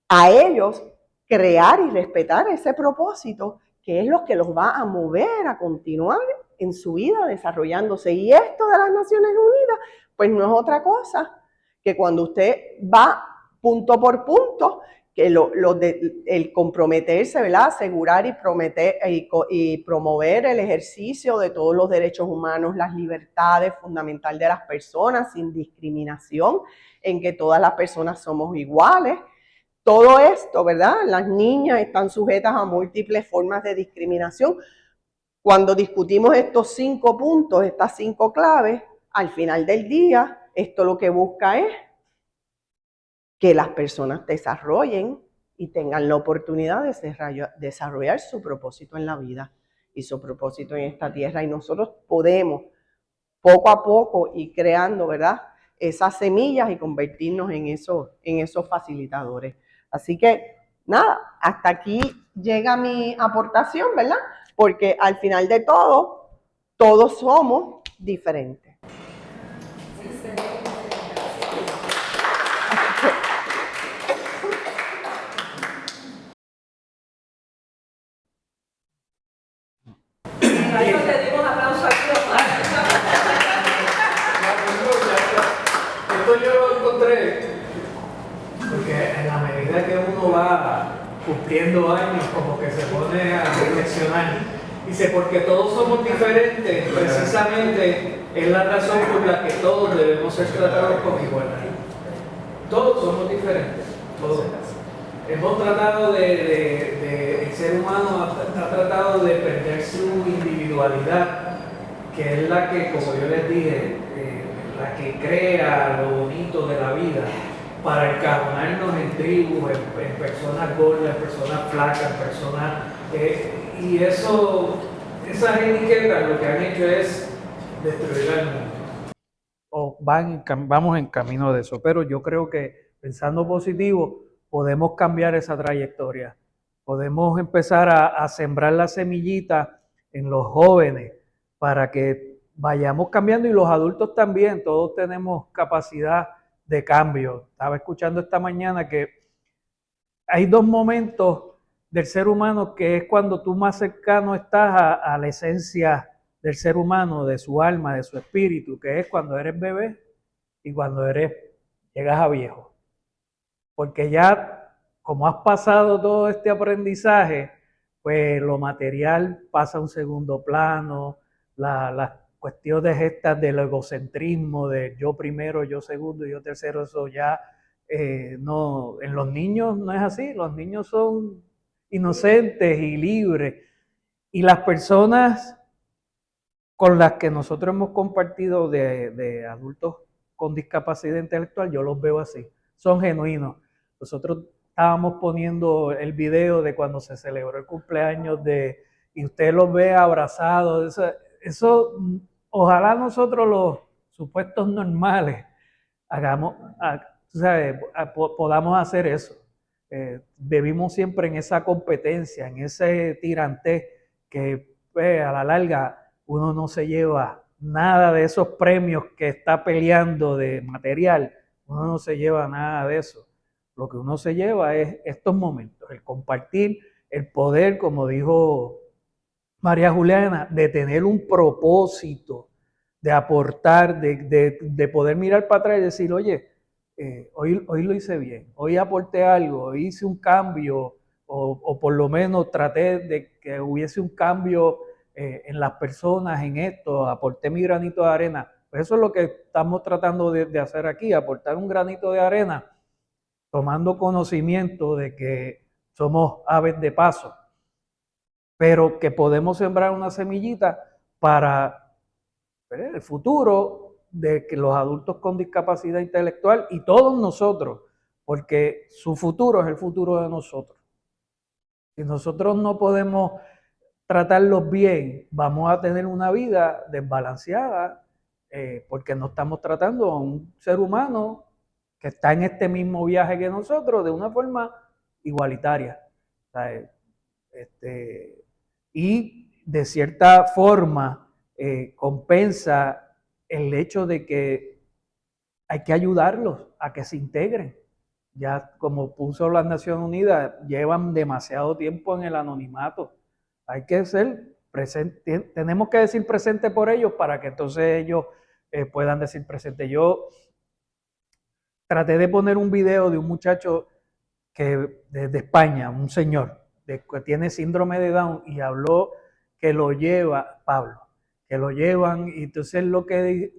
a ellos crear y respetar ese propósito, que es lo que los va a mover a continuar en su vida desarrollándose. Y esto de las Naciones Unidas, pues no es otra cosa que cuando usted va punto por punto, que el comprometerse, ¿verdad?, asegurar y promover el ejercicio de todos los derechos humanos, las libertades fundamentales de las personas sin discriminación, en que todas las personas somos iguales. Todo esto, ¿verdad? Las niñas están sujetas a múltiples formas de discriminación. Cuando discutimos estos 5 puntos, estas 5 claves, al final del día, esto lo que busca es que las personas desarrollen y tengan la oportunidad de desarrollar su propósito en la vida y su propósito en esta tierra. Y nosotros podemos poco a poco ir creando, ¿verdad?, esas semillas y convertirnos en esos facilitadores. Así que, nada, hasta aquí llega mi aportación, ¿verdad? Porque al final de todo, todos somos diferentes. Para eso le dimos aplauso aquí. Esto yo lo encontré porque en la medida que uno va cumpliendo años, como que se pone a reflexionar. Dice, porque todos somos diferentes, precisamente es la razón por la que todos debemos ser tratados con igualdad. Todos somos diferentes, todos. Hemos tratado el ser humano ha tratado de perder su individualidad, que es la que, como yo les dije, la que crea lo bonito de la vida, para encajonarnos en tribus, en personas gordas, en personas flacas, en personas... y esas etiquetas lo que han hecho es destruir al mundo. O vamos en camino de eso, pero yo creo que pensando positivo podemos cambiar esa trayectoria. Podemos empezar a sembrar la semillita en los jóvenes para que vayamos cambiando, y los adultos también, todos tenemos capacidad de cambio. Estaba escuchando esta mañana que hay dos momentos del ser humano que es cuando tú más cercano estás a la esencia del ser humano, de su alma, de su espíritu, que es cuando eres bebé y cuando llegas a viejo. Porque ya, como has pasado todo este aprendizaje, pues lo material pasa a un segundo plano, las cuestiones estas del egocentrismo, de yo primero, yo segundo, yo tercero, eso ya no, en los niños no es así, los niños son inocentes y libres, y las personas con las que nosotros hemos compartido de adultos con discapacidad intelectual, yo los veo así, son genuinos. Nosotros estábamos poniendo el video de cuando se celebró el cumpleaños y usted los ve abrazados, eso ojalá nosotros los supuestos normales podamos hacer eso. Vivimos siempre en esa competencia, en ese tirantez que a la larga uno no se lleva nada de esos premios que está peleando de material, uno no se lleva nada de eso. Lo que uno se lleva es estos momentos, el compartir, el poder, como dijo María Juliana, de tener un propósito, de aportar, de poder mirar para atrás y decir, oye, hoy lo hice bien, hoy aporté algo, hoy hice un cambio, o por lo menos traté de que hubiese un cambio en las personas, en esto, aporté mi granito de arena. Pues eso es lo que estamos tratando de hacer aquí, aportar un granito de arena, tomando conocimiento de que somos aves de paso, pero que podemos sembrar una semillita para el futuro de que los adultos con discapacidad intelectual y todos nosotros, porque su futuro es el futuro de nosotros. Si nosotros no podemos tratarlos bien, vamos a tener una vida desbalanceada, porque no estamos tratando a un ser humano que está en este mismo viaje que nosotros de una forma igualitaria. Y de cierta forma compensa el hecho de que hay que ayudarlos a que se integren. Ya como puso las Naciones Unidas, llevan demasiado tiempo en el anonimato. Hay que ser presente, tenemos que decir presente por ellos para que entonces ellos puedan decir presente. Yo traté de poner un video de un muchacho de España, un señor que tiene síndrome de Down, y habló que lo lleva, Pablo, que lo llevan, y entonces lo que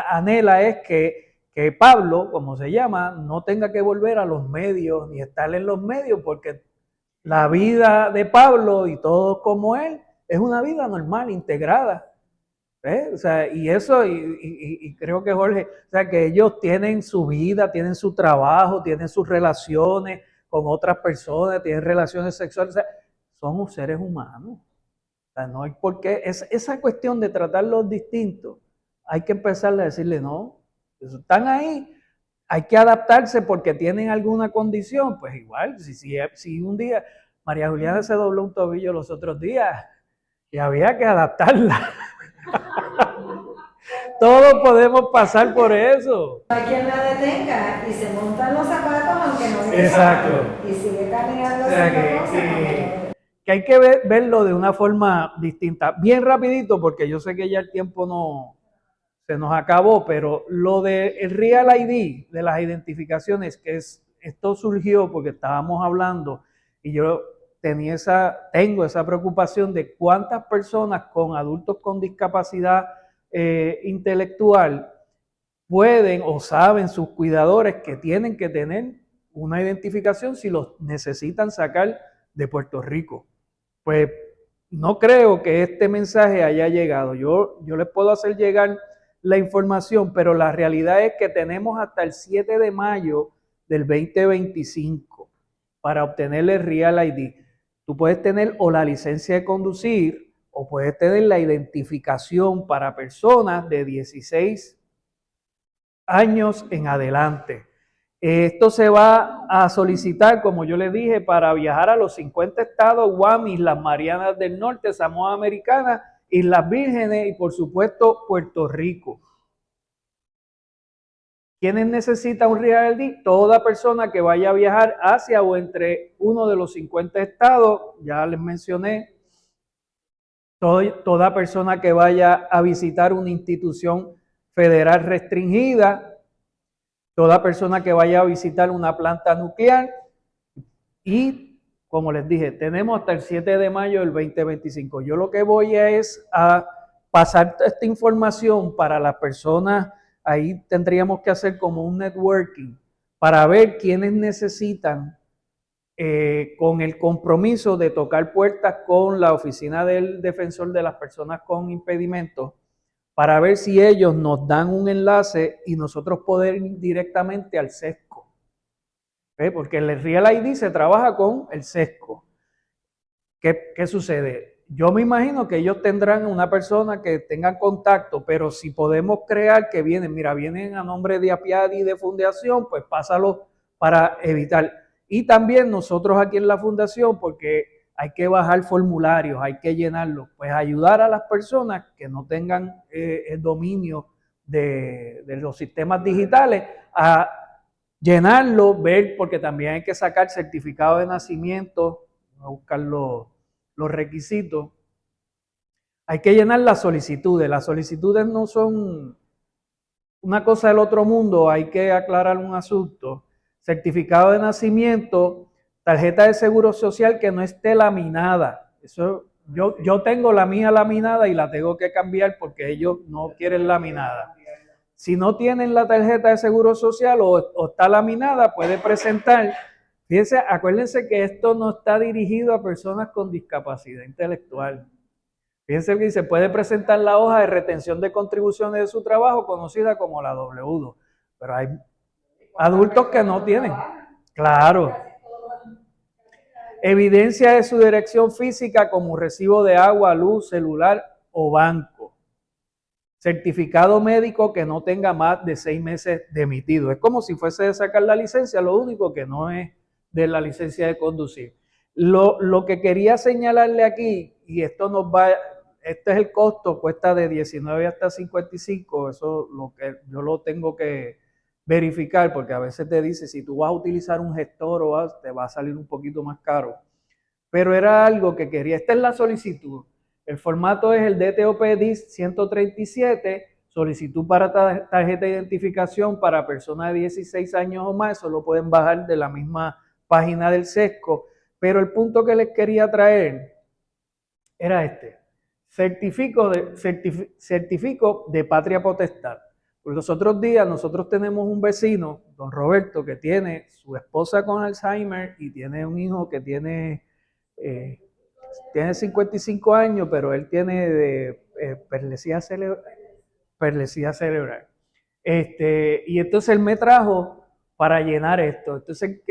anhela es que Pablo, como se llama, no tenga que volver a los medios ni estar en los medios, porque la vida de Pablo y todos como él es una vida normal, integrada. O sea, y eso, y creo que Jorge, o sea, que ellos tienen su vida, tienen su trabajo, tienen sus relaciones con otras personas, tienen relaciones sexuales, o sea, somos seres humanos. O sea, no hay por qué, esa cuestión de tratarlos distintos, hay que empezar a decirle, no, están ahí, hay que adaptarse porque tienen alguna condición, pues igual, si un día María Juliana se dobló un tobillo los otros días y había que adaptarla. Todos podemos pasar por eso. No hay quien la detenga y se montan los zapatos aunque no le Exacto. y sigue caminando O sea, haciendo cosas. que hay que verlo de una forma distinta. Bien rapidito, porque yo sé que ya el tiempo no se nos acabó, pero lo del Real ID, de las identificaciones, esto surgió porque estábamos hablando y yo tengo esa preocupación de cuántas personas con adultos con discapacidad intelectual pueden o saben sus cuidadores que tienen que tener una identificación si los necesitan sacar de Puerto Rico. Pues no creo que este mensaje haya llegado. Yo les puedo hacer llegar la información, pero la realidad es que tenemos hasta el 7 de mayo del 2025 para obtener el Real ID. Tú puedes tener o la licencia de conducir o puedes tener la identificación para personas de 16 años en adelante. Esto se va a solicitar, como yo le dije, para viajar a los 50 estados, Guam, Islas Marianas del Norte, Samoa Americana, Islas Vírgenes y por supuesto Puerto Rico. ¿Quiénes necesitan un Real ID? Toda persona que vaya a viajar hacia o entre uno de los 50 estados, ya les mencioné, toda persona que vaya a visitar una institución federal restringida, toda persona que vaya a visitar una planta nuclear y, como les dije, tenemos hasta el 7 de mayo del 2025. Yo lo que voy es a pasar esta información para las personas, ahí tendríamos que hacer como un networking para ver quiénes necesitan con el compromiso de tocar puertas con la Oficina del Defensor de las Personas con Impedimentos para ver si ellos nos dan un enlace y nosotros poder ir directamente al SESCO. Porque el Real ID se trabaja con el SESCO. ¿Qué sucede? Yo me imagino que ellos tendrán una persona que tengan contacto, pero si podemos crear que vienen a nombre de Apiadi y de Fundación, pues pásalo para evitar. Y también nosotros aquí en la Fundación, porque hay que bajar formularios, hay que llenarlos, pues ayudar a las personas que no tengan el dominio de los sistemas digitales a llenarlo, ver, porque también hay que sacar certificado de nacimiento, a buscar los requisitos. Hay que llenar las solicitudes. Las solicitudes no son una cosa del otro mundo, hay que aclarar un asunto. Certificado de nacimiento, tarjeta de seguro social que no esté laminada. Eso, yo tengo la mía laminada y la tengo que cambiar porque ellos no quieren laminada. Si no tienen la tarjeta de seguro social o está laminada, puede presentar. Fíjense, acuérdense que esto no está dirigido a personas con discapacidad intelectual. Fíjense que se puede presentar la hoja de retención de contribuciones de su trabajo, conocida como la W2. Pero hay adultos que no tienen. Claro. Evidencia de su dirección física como recibo de agua, luz, celular o banco. Certificado médico que no tenga más de 6 meses de emitido. Es como si fuese de sacar la licencia, lo único que no es de la licencia de conducir. Lo que quería señalarle aquí, y esto este es el costo, cuesta de 19 hasta 55, eso lo que yo lo tengo que verificar, porque a veces te dice, si tú vas a utilizar un gestor te va a salir un poquito más caro. Pero era algo que quería, esta es la solicitud. El formato es el DTOP-DIS 137, solicitud para tarjeta de identificación para personas de 16 años o más, eso lo pueden bajar de la misma página del SESCO. Pero el punto que les quería traer era este. Certifico de patria potestad. Pues los otros días nosotros tenemos un vecino, don Roberto, que tiene su esposa con Alzheimer y tiene un hijo que tiene 55 años, pero él tiene perlesía cerebral. Y entonces él me trajo para llenar esto. Entonces,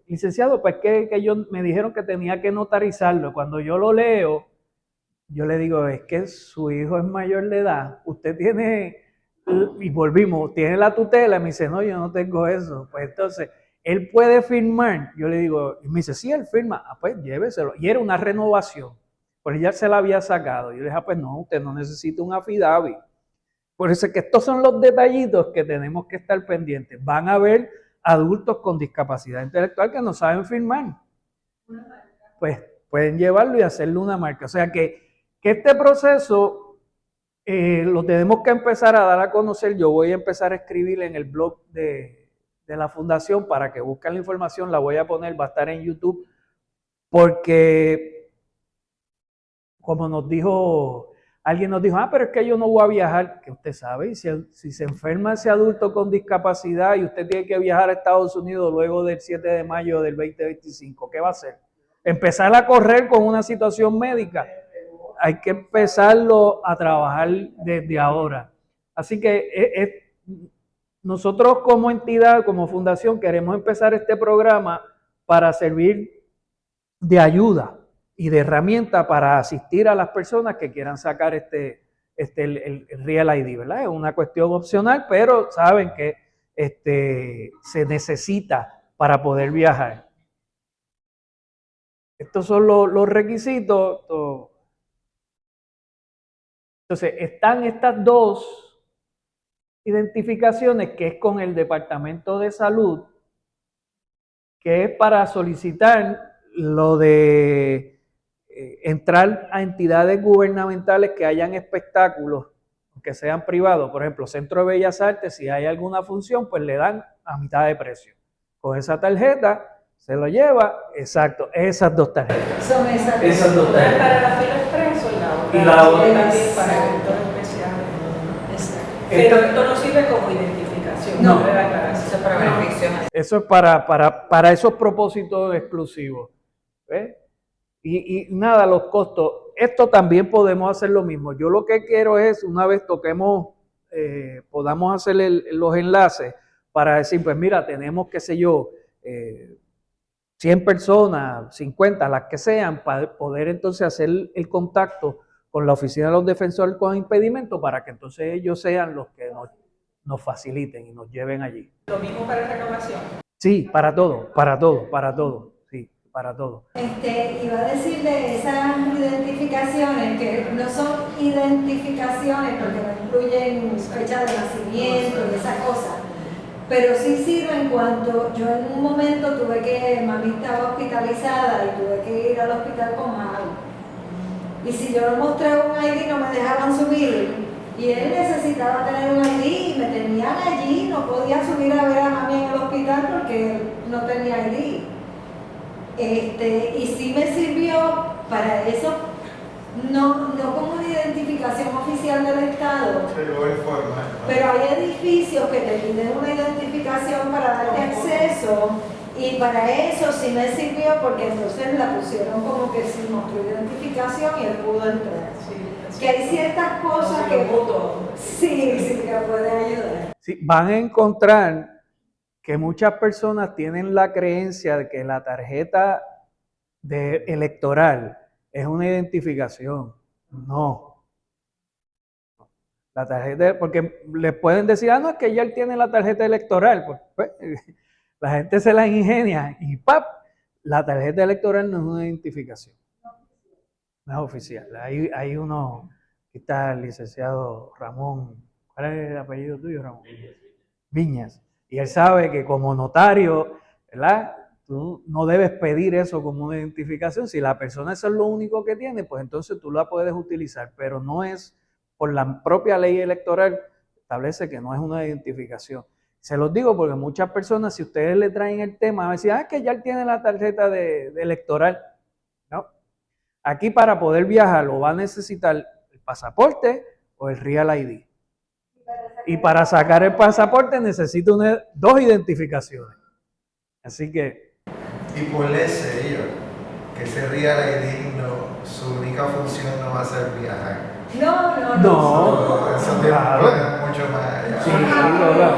licenciado, pues que me dijeron que tenía que notarizarlo. Cuando yo lo leo, yo le digo, es que su hijo es mayor de edad, usted tiene, y volvimos, tiene la tutela, y me dice, no, yo no tengo eso. Pues entonces, él puede firmar, yo le digo, y me dice, sí, él firma, pues lléveselo. Y era una renovación, pues ya se la había sacado. Yo le dije, pues no, usted no necesita un affidavit. Por eso es que estos son los detallitos que tenemos que estar pendientes. Van a haber adultos con discapacidad intelectual que no saben firmar. Pues pueden llevarlo y hacerle una marca. O sea que este proceso lo tenemos que empezar a dar a conocer. Yo voy a empezar a escribir en el blog de la fundación para que busquen la información. La voy a poner, va a estar en YouTube, porque como alguien nos dijo, pero es que yo no voy a viajar, que usted sabe, y si se enferma ese adulto con discapacidad y usted tiene que viajar a Estados Unidos luego del 7 de mayo del 2025, ¿qué va a hacer? Empezar a correr con una situación médica. Hay que empezarlo a trabajar desde ahora. Así que nosotros como entidad, como fundación, queremos empezar este programa para servir de ayuda y de herramienta para asistir a las personas que quieran sacar el Real ID, ¿verdad? Es una cuestión opcional, pero saben que se necesita para poder viajar. Estos son los requisitos. Entonces, están estas dos identificaciones, que es con el Departamento de Salud, que es para solicitar lo de entrar a entidades gubernamentales que hayan espectáculos, que sean privados. Por ejemplo, Centro de Bellas Artes, si hay alguna función, pues le dan a mitad de precio. Con esa tarjeta se lo lleva, exacto, esas dos tarjetas. Son esas dos Una tarjetas. para la fila expreso Y la otra también para eventos especiales. Exacto. Pero esto no sirve como identificación. No. Debe aclararse. Eso es para beneficio. Eso es para esos propósitos exclusivos. ¿Ves? Y nada, los costos. Esto también podemos hacer lo mismo. Yo lo que quiero es, una vez toquemos, podamos hacer los enlaces para decir, pues mira, tenemos, qué sé yo, 100 personas, 50, las que sean, para poder entonces hacer el contacto con la Oficina de los Defensores con Impedimento para que entonces ellos sean los que nos faciliten y nos lleven allí. Lo mismo para renovación. Sí, para todo, sí, para todo. Iba a decir de esas identificaciones que no son identificaciones porque no incluyen fecha de nacimiento y esas cosas, pero sí sirven cuando yo en un momento mami estaba hospitalizada y tuve que ir al hospital con mami. Y si yo le mostré un ID no me dejaban subir y él necesitaba tener un ID y me tenían allí, no podía subir a ver a mami en el hospital porque no tenía ID. Y sí me sirvió para eso, no como una identificación oficial del Estado, pero hay edificios que te piden una identificación para darte acceso y para eso sí me sirvió porque entonces la pusieron como que sin mostró identificación y él pudo entrar. Sí, que hay ciertas cosas que sí que pueden ayudar. Sí, van a encontrar que muchas personas tienen la creencia de que la tarjeta electoral es una identificación. No. La tarjeta, porque les pueden decir, no, es que ya él tiene la tarjeta electoral. Pues, la gente se la ingenia y ¡pap! La tarjeta electoral no es una identificación. No es oficial. Hay uno, aquí está el licenciado Ramón. ¿Cuál es el apellido tuyo, Ramón? Viñas. Y él sabe que como notario, ¿verdad? Tú no debes pedir eso como una identificación. Si la persona eso es lo único que tiene, pues entonces tú la puedes utilizar, pero no es, por la propia ley electoral, establece que no es una identificación. Se los digo porque muchas personas, si ustedes le traen el tema, van a decir, que ya él tiene la tarjeta de electoral. No. Aquí para poder viajar o va a necesitar el pasaporte o el Real ID. Y para sacar el pasaporte necesito dos identificaciones. Así que... Y por ese ello, que ese Real ID su única función no va a ser viajar. No. Eso te Claro. va mucho más allá. Sí, ¿verdad?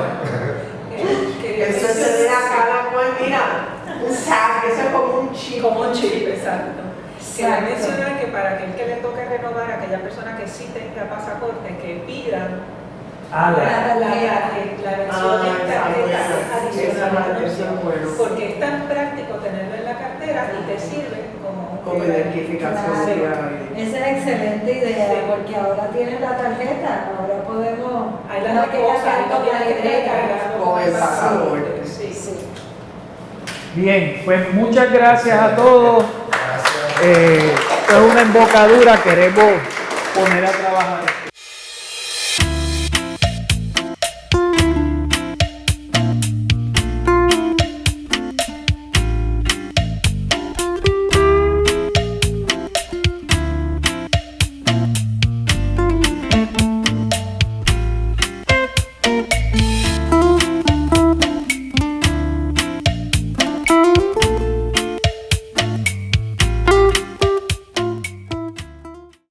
Eso es tener a cada cual, mira, un tag, eso es como un chip. Como un chip, exacto. Quería Exacto. mencionar que para aquel que le toque renovar, aquella persona que sí tenga pasaporte, que pidan Ah, la la- versión en tarjeta adicional, eso es bueno. porque es tan práctico tenerlo en la cartera y te sirve Como identificación Claro. diaria. Esa es excelente idea, Sí. porque ahora tienes la tarjeta, ahora podemos. Hay las no dos hay que cosas, gastar no tienes que tarjeta. recargarlo Con el pasaporte. Sí. Sí. Bien, pues muchas gracias a todos. Gracias. Esto es una embocadura, queremos poner a trabajar